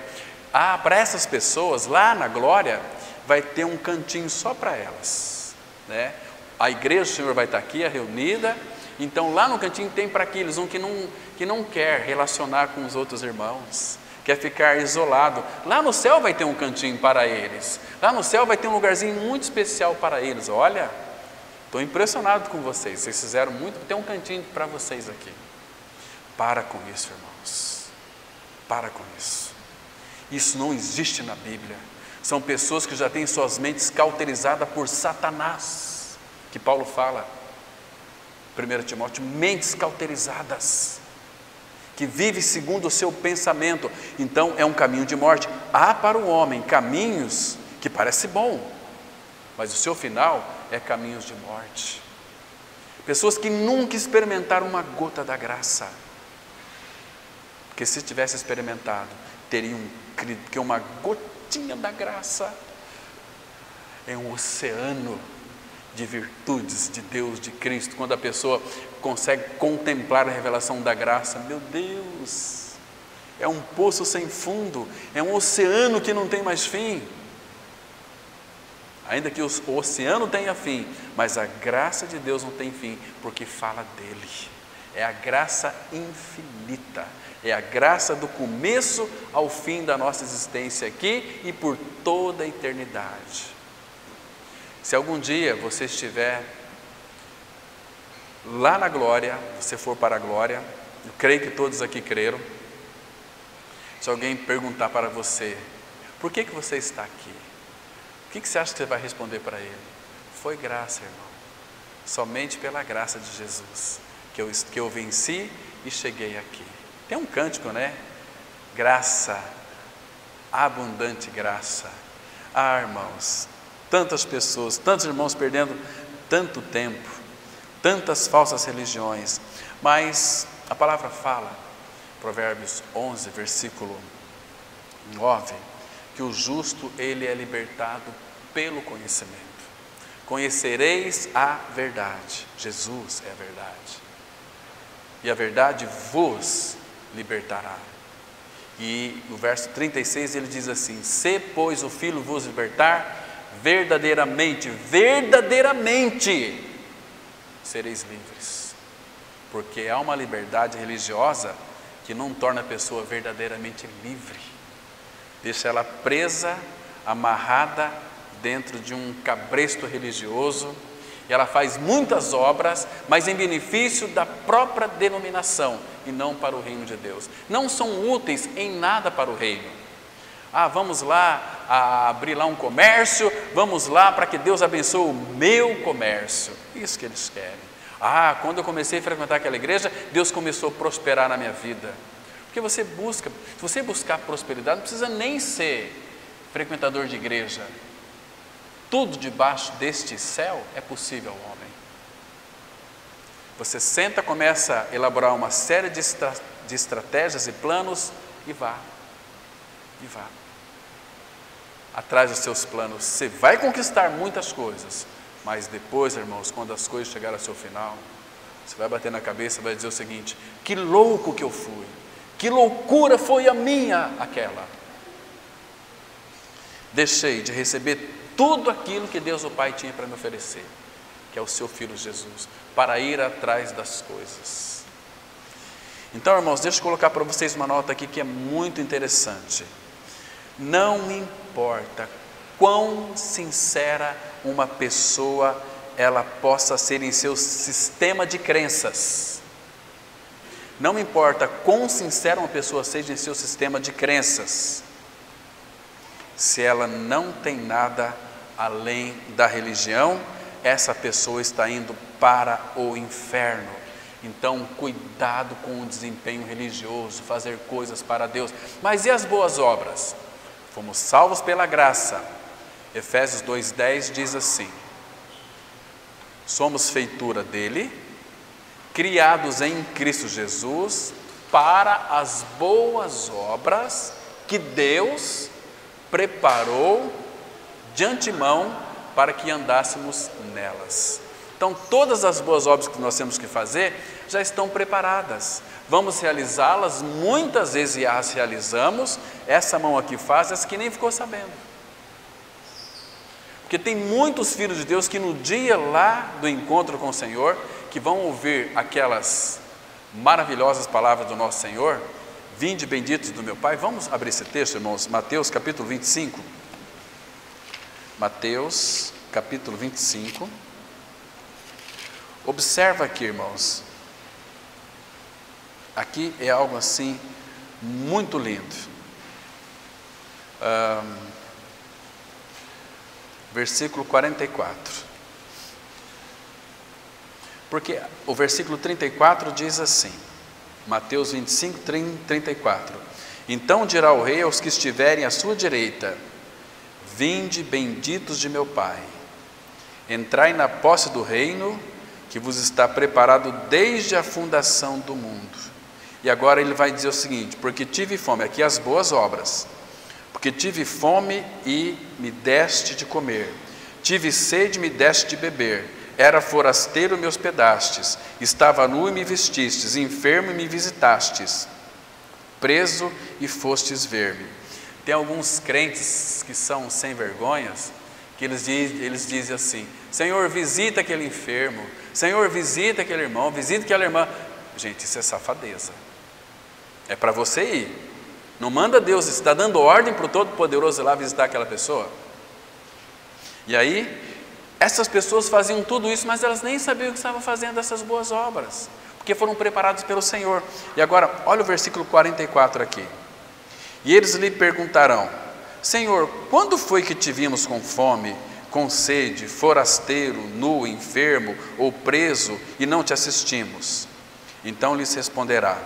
Para essas pessoas, lá na glória, vai ter um cantinho só para elas, né? A igreja do Senhor vai estar aqui, reunida, então lá no cantinho tem para aqueles que não quer relacionar com os outros irmãos, quer ficar isolado. Lá no céu vai ter um cantinho para eles, lá no céu vai ter um lugarzinho muito especial para eles. Olha, estou impressionado com vocês, vocês fizeram muito, tem um cantinho para vocês aqui. Para com isso, irmãos, para com isso. Isso não existe na Bíblia. São pessoas que já têm suas mentes cauterizadas por Satanás, que Paulo fala, 1 Timóteo, mentes cauterizadas, que vive segundo o seu pensamento. Então é um caminho de morte. Há para o homem caminhos que parecem bom, mas o seu final é caminhos de morte. Pessoas que nunca experimentaram uma gota da graça, porque se tivesse experimentado, teriam crido, porque uma gotinha da graça é um oceano de virtudes de Deus, de Cristo. Quando a pessoa consegue contemplar a revelação da graça, meu Deus, é um poço sem fundo, é um oceano que não tem mais fim. Ainda que o oceano tenha fim, mas a graça de Deus não tem fim, porque fala dele. É a graça infinita, é a graça do começo ao fim da nossa existência aqui e por toda a eternidade. Se algum dia você estiver lá na glória, você for para a glória, eu creio que todos aqui creram. Se alguém perguntar para você: por que você está aqui? O que você acha que você vai responder para ele? Foi graça, irmão. Somente pela graça de Jesus que eu venci e cheguei aqui. Tem um cântico, né? Graça, abundante graça. Irmãos, tantas pessoas, tantos irmãos perdendo tanto tempo, tantas falsas religiões, mas a palavra fala, Provérbios 11, versículo 9, que o justo, ele é libertado pelo conhecimento. Conhecereis a verdade. Jesus é a verdade, e a verdade vos libertará. E no verso 36 ele diz assim: se pois o Filho vos libertar, verdadeiramente sereis livres. Porque há uma liberdade religiosa que não torna a pessoa verdadeiramente livre, deixa ela presa, amarrada dentro de um cabresto religioso, e ela faz muitas obras, mas em benefício da própria denominação e não para o reino de Deus. Não são úteis em nada para o reino. Vamos lá abrir lá um comércio, vamos lá para que Deus abençoe o meu comércio. Isso que eles querem. Quando eu comecei a frequentar aquela igreja, Deus começou a prosperar na minha vida. Porque se você buscar prosperidade, não precisa nem ser frequentador de igreja. Tudo debaixo deste céu é possível ao homem. Você senta, começa a elaborar uma série de estratégias e planos e vá. Atrás dos seus planos, você vai conquistar muitas coisas, mas depois, irmãos, quando as coisas chegarem ao seu final, você vai bater na cabeça e vai dizer o seguinte: que louco que eu fui, Que loucura foi a minha aquela. Deixei de receber tudo aquilo que Deus o Pai tinha para me oferecer, que é o seu Filho Jesus, para ir atrás das coisas. Então, irmãos, deixa eu colocar para vocês uma nota aqui que é muito interessante. Não importa quão sincera uma pessoa ela possa ser em seu sistema de crenças. Não importa quão sincera uma pessoa seja em seu sistema de crenças, se ela não tem nada além da religião, essa pessoa está indo para o inferno. Então, cuidado com o desempenho religioso, fazer coisas para Deus. Mas e as boas obras? Fomos salvos pela graça. Efésios 2:10 diz assim: somos feitura dele, criados em Cristo Jesus, para as boas obras que Deus preparou de antemão para que andássemos nelas. Então, todas as boas obras que nós temos que fazer já estão preparadas. Vamos realizá-las, muitas vezes as realizamos. Essa mão aqui faz, essa que nem ficou sabendo. Porque tem muitos filhos de Deus que no dia lá do encontro com o Senhor, que vão ouvir aquelas maravilhosas palavras do nosso Senhor: vinde benditos do meu Pai. Vamos abrir esse texto, irmãos, Mateus capítulo 25. Mateus capítulo 25. Observa aqui, irmãos. Aqui é algo assim muito lindo. Versículo 44. Porque o versículo 34 diz assim, Mateus 25, 34: então dirá o rei aos que estiverem à sua direita: vinde benditos de meu Pai, entrai na posse do reino que vos está preparado desde a fundação do mundo. E agora ele vai dizer o seguinte: porque tive fome, aqui as boas obras, porque tive fome e me deste de comer, tive sede e me deste de beber, era forasteiro e me hospedastes, estava nu e me vestistes, enfermo e me visitastes, preso e fostes ver-me. Tem alguns crentes que são sem vergonhas, que eles dizem assim: Senhor, visita aquele enfermo, Senhor, visita aquele irmão, visita aquela irmã. Gente, isso é safadeza. É para você ir. Não manda Deus, está dando ordem para o Todo-Poderoso ir lá visitar aquela pessoa. E aí, essas pessoas faziam tudo isso, mas elas nem sabiam que estavam fazendo essas boas obras, porque foram preparados pelo Senhor. E agora, olha o versículo 44 aqui. E eles lhe perguntarão: Senhor, quando foi que te vimos com fome, com sede, forasteiro, nu, enfermo ou preso, e não te assistimos? Então lhes responderá: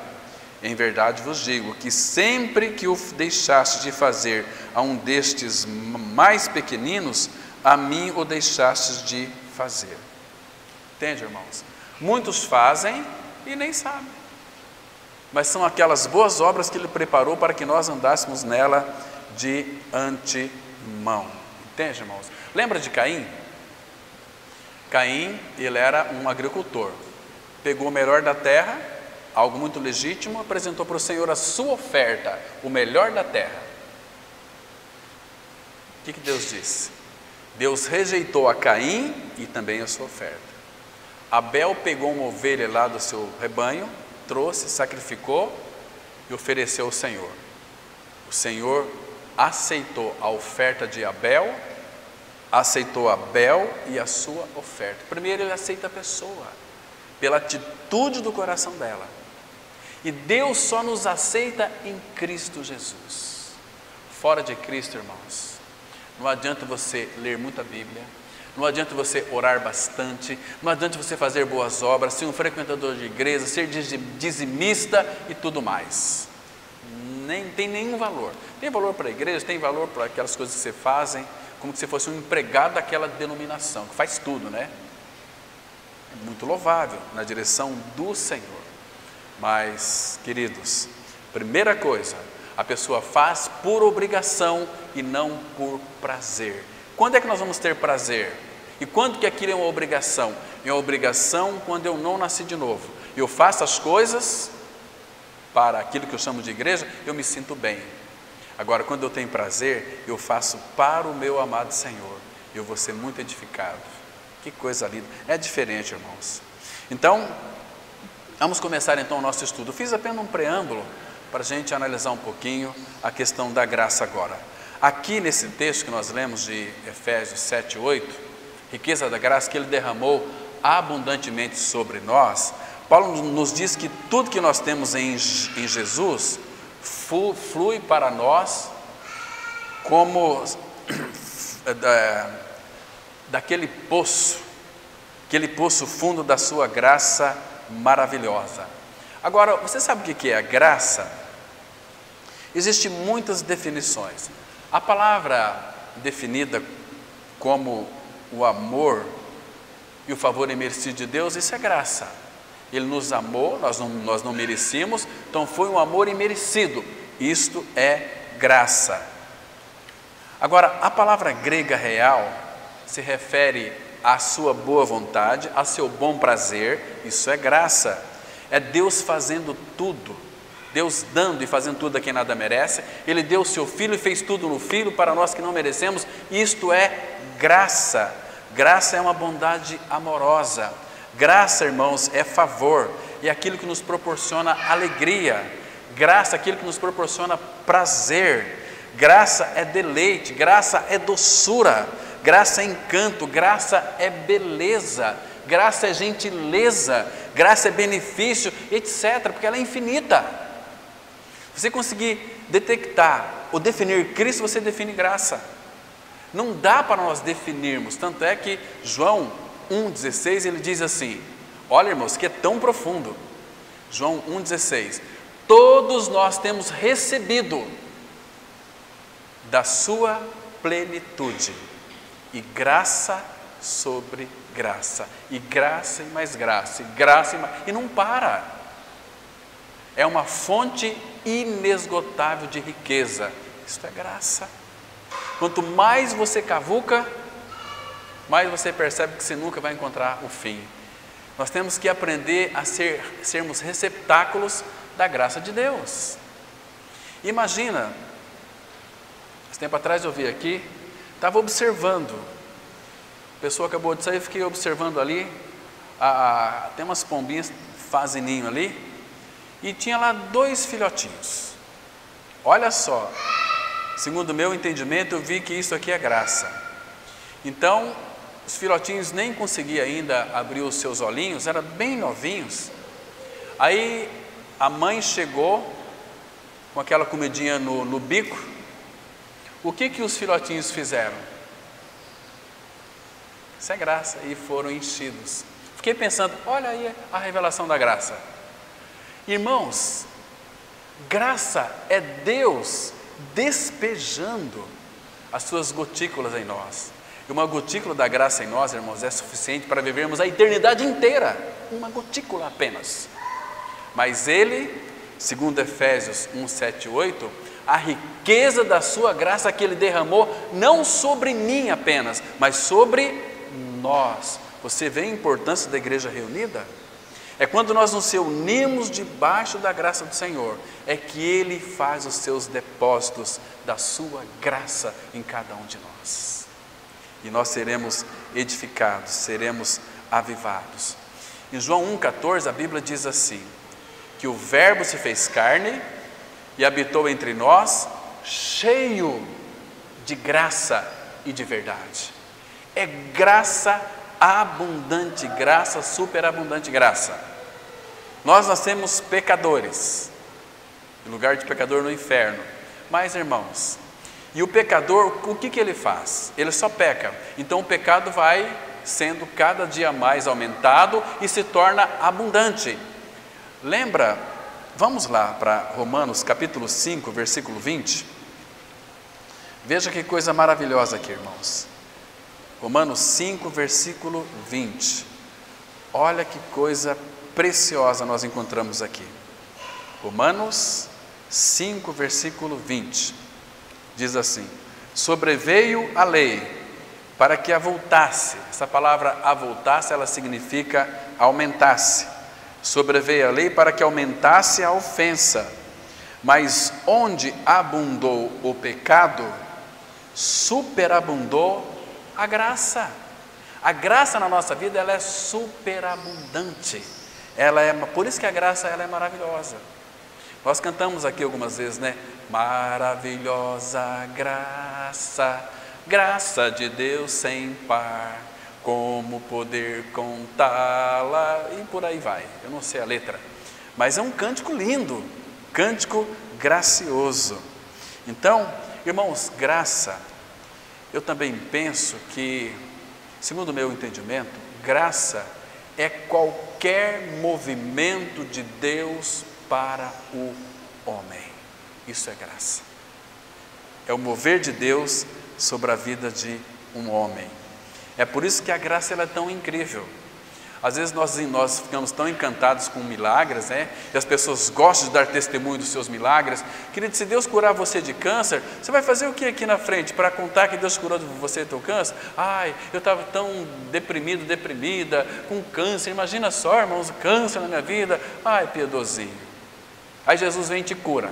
em verdade vos digo que sempre que o deixaste de fazer a um destes mais pequeninos, a mim o deixastes de fazer. Entende, irmãos? Muitos fazem e nem sabem, mas são aquelas boas obras que Ele preparou para que nós andássemos nela de antemão. Entende, irmãos? Lembra de Caim? Caim, ele era um agricultor, pegou o melhor da terra, algo muito legítimo, apresentou para o Senhor a sua oferta, o melhor da terra. O que Deus disse? Deus rejeitou a Caim e também a sua oferta. Abel pegou uma ovelha lá do seu rebanho, trouxe, sacrificou e ofereceu ao Senhor. O Senhor aceitou a oferta de Abel, aceitou Abel e a sua oferta. Primeiro Ele aceita a pessoa, pela atitude do coração dela. E Deus só nos aceita em Cristo Jesus. Fora de Cristo, irmãos, não adianta você ler muita Bíblia, não adianta você orar bastante, não adianta você fazer boas obras, ser um frequentador de igreja, ser dizimista e tudo mais. Nem tem nenhum valor. Tem valor para a igreja, tem valor para aquelas coisas que você fazem, como se você fosse um empregado daquela denominação, que faz tudo, né? É muito louvável, na direção do Senhor. Mas, queridos, primeira coisa, a pessoa faz por obrigação e não por prazer. Quando é que nós vamos ter prazer? E quando que aquilo é uma obrigação? É uma obrigação quando eu não nasci de novo. Eu faço as coisas para aquilo que eu chamo de igreja, eu me sinto bem. Agora, quando eu tenho prazer, eu faço para o meu amado Senhor, eu vou ser muito edificado. Que coisa linda, é diferente, irmãos. Então, vamos começar então o nosso estudo. Eu fiz apenas um preâmbulo para a gente analisar um pouquinho a questão da graça agora. Aqui nesse texto que nós lemos de Efésios 7, 8, riqueza da graça que Ele derramou abundantemente sobre nós, Paulo nos diz que tudo que nós temos em Jesus flui para nós como daquele poço, aquele poço fundo da sua graça maravilhosa. Agora, você sabe o que é a graça? Existem muitas definições. A palavra definida como o amor e o favor imerecido de Deus, isso é graça. Ele nos amou, nós não merecíamos, então foi um amor imerecido. Isto é graça. Agora, a palavra grega real se refere à sua boa vontade, a seu bom prazer, isso é graça. É Deus fazendo tudo, Deus dando e fazendo tudo a quem nada merece. Ele deu o seu Filho e fez tudo no Filho para nós que não merecemos. Isto é graça. Graça é uma bondade amorosa. Graça, irmãos, é favor, é aquilo que nos proporciona alegria. Graça é aquilo que nos proporciona prazer. Graça é deleite, graça é doçura, graça é encanto, graça é beleza, graça é gentileza, graça é benefício, etc., porque ela é infinita. Se você conseguir detectar ou definir Cristo, você define graça. Não dá para nós definirmos, tanto é que João 1,16, ele diz assim, olha, irmãos, que é tão profundo. João 1,16, todos nós temos recebido da sua plenitude, e graça sobre graça, e graça e mais graça, e graça e mais, e não para. É uma fonte inesgotável de riqueza. Isso é graça. Quanto mais você cavuca, mais você percebe que você nunca vai encontrar o fim. Nós temos que aprender a sermos receptáculos da graça de Deus. Imagina, esse tempo atrás eu vi aqui, estava observando, a pessoa acabou de sair, eu fiquei observando ali, tem umas pombinhas, fazem ninho ali, e tinha lá 2 filhotinhos. Olha só, segundo o meu entendimento, eu vi que isso aqui é graça. Então, os filhotinhos nem conseguiam ainda abrir os seus olhinhos, eram bem novinhos. Aí a mãe chegou com aquela comidinha no bico. O que os filhotinhos fizeram? Isso é graça, e foram enchidos. Fiquei pensando, olha aí a revelação da graça. Irmãos, graça é Deus despejando as suas gotículas em nós. E uma gotícula da graça em nós, irmãos, é suficiente para vivermos a eternidade inteira. Uma gotícula apenas. Mas Ele, segundo Efésios 1, 7 e 8, a riqueza da sua graça que Ele derramou, não sobre mim apenas, mas sobre nós. Você vê a importância da igreja reunida? É quando nós nos reunimos debaixo da graça do Senhor, é que Ele faz os seus depósitos da sua graça em cada um de nós. E nós seremos edificados, seremos avivados. Em João 1,14, a Bíblia diz assim, que o Verbo se fez carne e habitou entre nós, cheio de graça e de verdade. É graça abundante, graça, superabundante graça. Nós nascemos pecadores, em lugar de pecador no inferno. Mas, irmãos, e o pecador, o que ele faz? Ele só peca. Então o pecado vai sendo cada dia mais aumentado e se torna abundante. Lembra, vamos lá para Romanos capítulo 5, versículo 20. Veja que coisa maravilhosa aqui, irmãos. Romanos 5, versículo 20. Olha que coisa preciosa nós encontramos aqui. Romanos 5, versículo 20. Diz assim, sobreveio a lei para que avultasse. Essa palavra avultasse, ela significa aumentasse. Sobreveio a lei para que aumentasse a ofensa, mas onde abundou o pecado, superabundou a graça. A graça na nossa vida, ela é superabundante. Por isso que a graça, ela é maravilhosa. Nós cantamos aqui algumas vezes, né? Maravilhosa graça, graça de Deus sem par, como poder contá-la, e por aí vai. Eu não sei a letra, mas é um cântico lindo, cântico gracioso. Então, irmãos, graça, eu também penso que, segundo o meu entendimento, graça é qualquer movimento de Deus para o homem. Isso é graça. É o mover de Deus sobre a vida de um homem. É por isso que a graça ela é tão incrível. Às vezes nós ficamos tão encantados com milagres, né? E as pessoas gostam de dar testemunho dos seus milagres. Querido, se Deus curar você de câncer, você vai fazer o que aqui na frente para contar que Deus curou você do teu câncer? Ai, eu estava tão deprimido, deprimida, com câncer. Imagina só, irmãos, câncer na minha vida. Ai, piedosinho. Aí Jesus vem e te cura.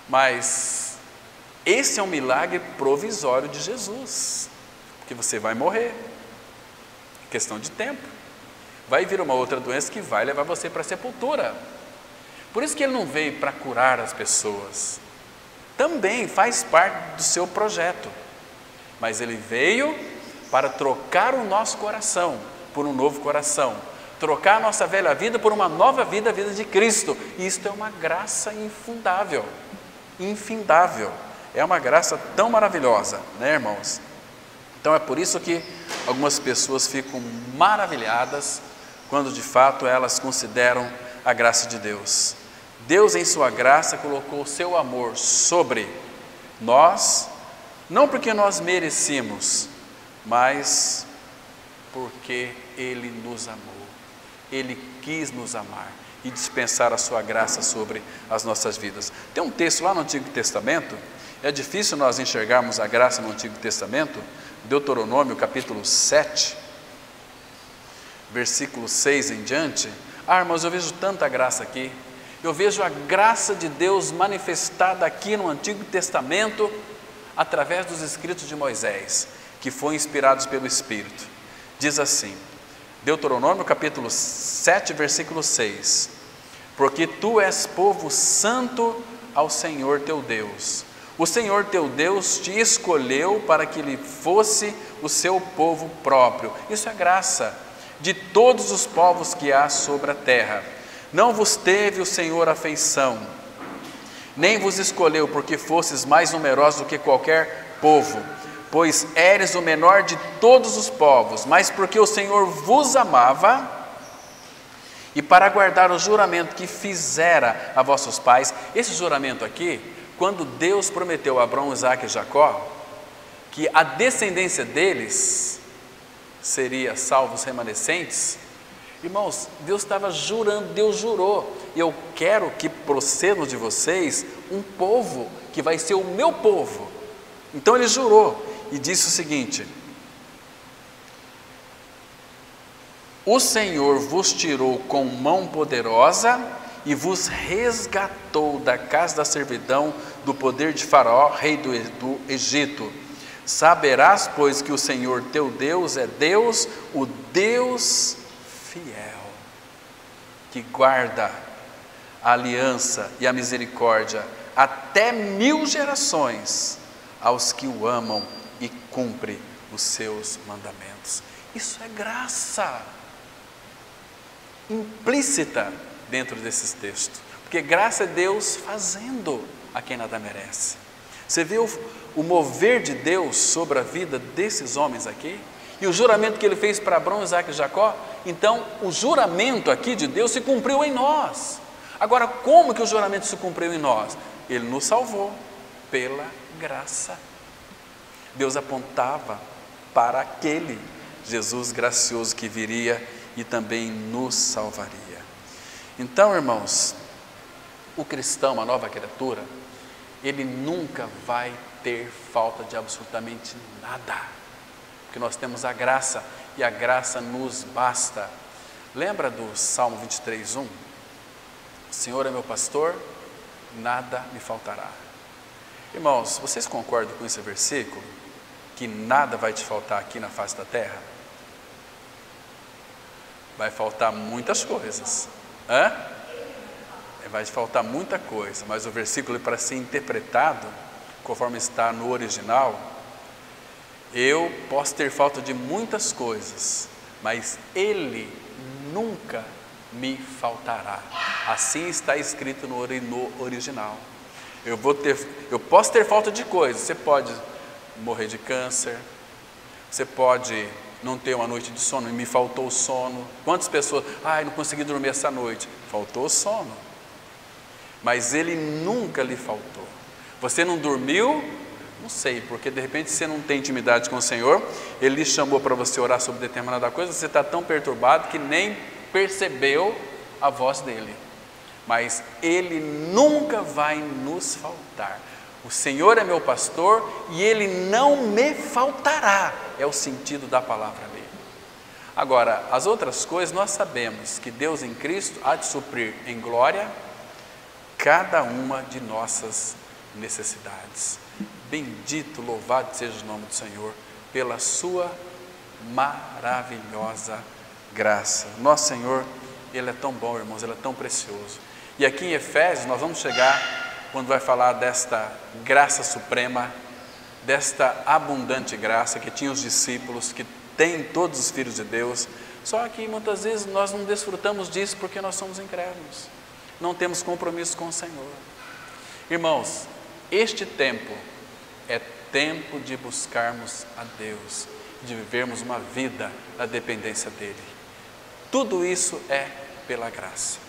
Mas esse é um milagre provisório de Jesus, porque você vai morrer. Questão de tempo, vai vir uma outra doença que vai levar você para a sepultura. Por isso que ele não veio para curar as pessoas, também faz parte do seu projeto, mas ele veio para trocar o nosso coração por um novo coração, trocar a nossa velha vida por uma nova vida, a vida de Cristo. E isto é uma graça infundável, infindável, é uma graça tão maravilhosa, né, irmãos? Então é por isso que algumas pessoas ficam maravilhadas quando de fato elas consideram a graça de Deus. Deus em sua graça colocou o seu amor sobre nós, não porque nós merecíamos, mas porque Ele nos amou. Ele quis nos amar e dispensar a sua graça sobre as nossas vidas. Tem um texto lá no Antigo Testamento, é difícil nós enxergarmos a graça no Antigo Testamento, Deuteronômio capítulo 7, versículo 6 em diante. Irmãos, eu vejo tanta graça aqui, eu vejo a graça de Deus manifestada aqui no Antigo Testamento, através dos escritos de Moisés, que foram inspirados pelo Espírito. Diz assim, Deuteronômio capítulo 7, versículo 6, porque tu és povo santo ao Senhor teu Deus. O Senhor teu Deus te escolheu para que Ele fosse o seu povo próprio. Isso é graça de todos os povos que há sobre a terra. Não vos teve o Senhor afeição, nem vos escolheu porque fosses mais numerosos do que qualquer povo, pois eres o menor de todos os povos, mas porque o Senhor vos amava, e para guardar o juramento que fizera a vossos pais. Esse juramento aqui, quando Deus prometeu a Abraão, Isaque e Jacó, que a descendência deles seria salvo os remanescentes, irmãos, Deus estava jurando, Deus jurou, eu quero que procedam de vocês um povo que vai ser o meu povo. Então ele jurou e disse o seguinte, o Senhor vos tirou com mão poderosa e vos resgatou da casa da servidão, do poder de Faraó, rei do Egito. Saberás, pois, que o Senhor teu Deus é Deus, o Deus fiel, que guarda a aliança e a misericórdia até 1000 gerações aos que o amam e cumpre os seus mandamentos. Isso é graça implícita dentro desses textos, porque graça é Deus fazendo a quem nada merece. Você viu o mover de Deus sobre a vida desses homens aqui? E o juramento que ele fez para Abraão, Isaque e Jacó? Então, o juramento aqui de Deus se cumpriu em nós. Agora, como que o juramento se cumpriu em nós? Ele nos salvou pela graça. Deus apontava para aquele Jesus gracioso que viria e também nos salvaria. Então, irmãos, o cristão, a nova criatura, ele nunca vai ter falta de absolutamente nada, porque nós temos a graça e a graça nos basta. Lembra do Salmo 23:1? O Senhor é meu pastor, nada me faltará. Irmãos, vocês concordam com esse versículo? Que nada vai te faltar aqui na face da terra? Vai faltar muitas coisas. Vai te faltar muita coisa, mas o versículo, para ser interpretado, conforme está no original, eu posso ter falta de muitas coisas, mas Ele nunca me faltará. Assim está escrito no original. Eu posso ter falta de coisas. Você pode morrer de câncer, você pode não ter uma noite de sono, e me faltou o sono. Quantas pessoas, não consegui dormir essa noite, faltou o sono. Mas Ele nunca lhe faltou. Você não dormiu? Não sei, porque de repente você não tem intimidade com o Senhor, Ele lhe chamou para você orar sobre determinada coisa, você está tão perturbado que nem percebeu a voz dEle. Mas Ele nunca vai nos faltar. O Senhor é meu pastor e Ele não me faltará, é o sentido da palavra ali. Agora, as outras coisas nós sabemos que Deus em Cristo há de suprir em glória cada uma de nossas necessidades. Bendito, louvado seja o nome do Senhor pela sua maravilhosa graça. Nosso Senhor, Ele é tão bom, irmãos, Ele é tão precioso. E aqui em Efésios nós vamos chegar quando vai falar desta graça suprema, desta abundante graça que tinha os discípulos, que tem todos os filhos de Deus. Só que muitas vezes nós não desfrutamos disso porque nós somos incrédulos, não temos compromisso com o Senhor. Irmãos, este tempo é tempo de buscarmos a Deus, de vivermos uma vida na dependência dEle. Tudo isso é pela graça.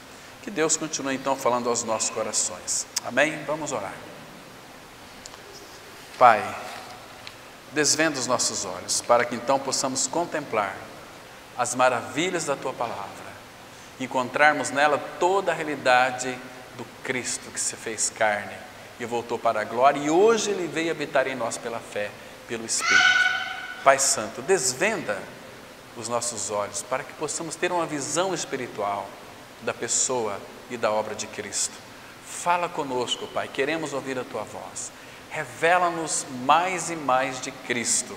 Que Deus continue então falando aos nossos corações. Amém? Vamos orar. Pai, desvenda os nossos olhos, para que então possamos contemplar as maravilhas da Tua palavra, encontrarmos nela toda a realidade do Cristo que se fez carne e voltou para a glória, e hoje Ele veio habitar em nós pela fé, pelo Espírito. Pai Santo, desvenda os nossos olhos, para que possamos ter uma visão espiritual da pessoa e da obra de Cristo. Fala conosco, Pai, queremos ouvir a Tua voz. Revela-nos mais e mais de Cristo,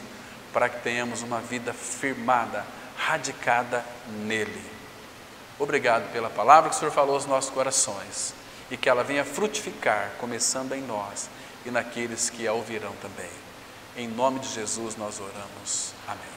para que tenhamos uma vida firmada, radicada nele. Obrigado pela palavra que o Senhor falou aos nossos corações, e que ela venha frutificar, começando em nós e naqueles que a ouvirão também. Em nome de Jesus nós oramos. Amém.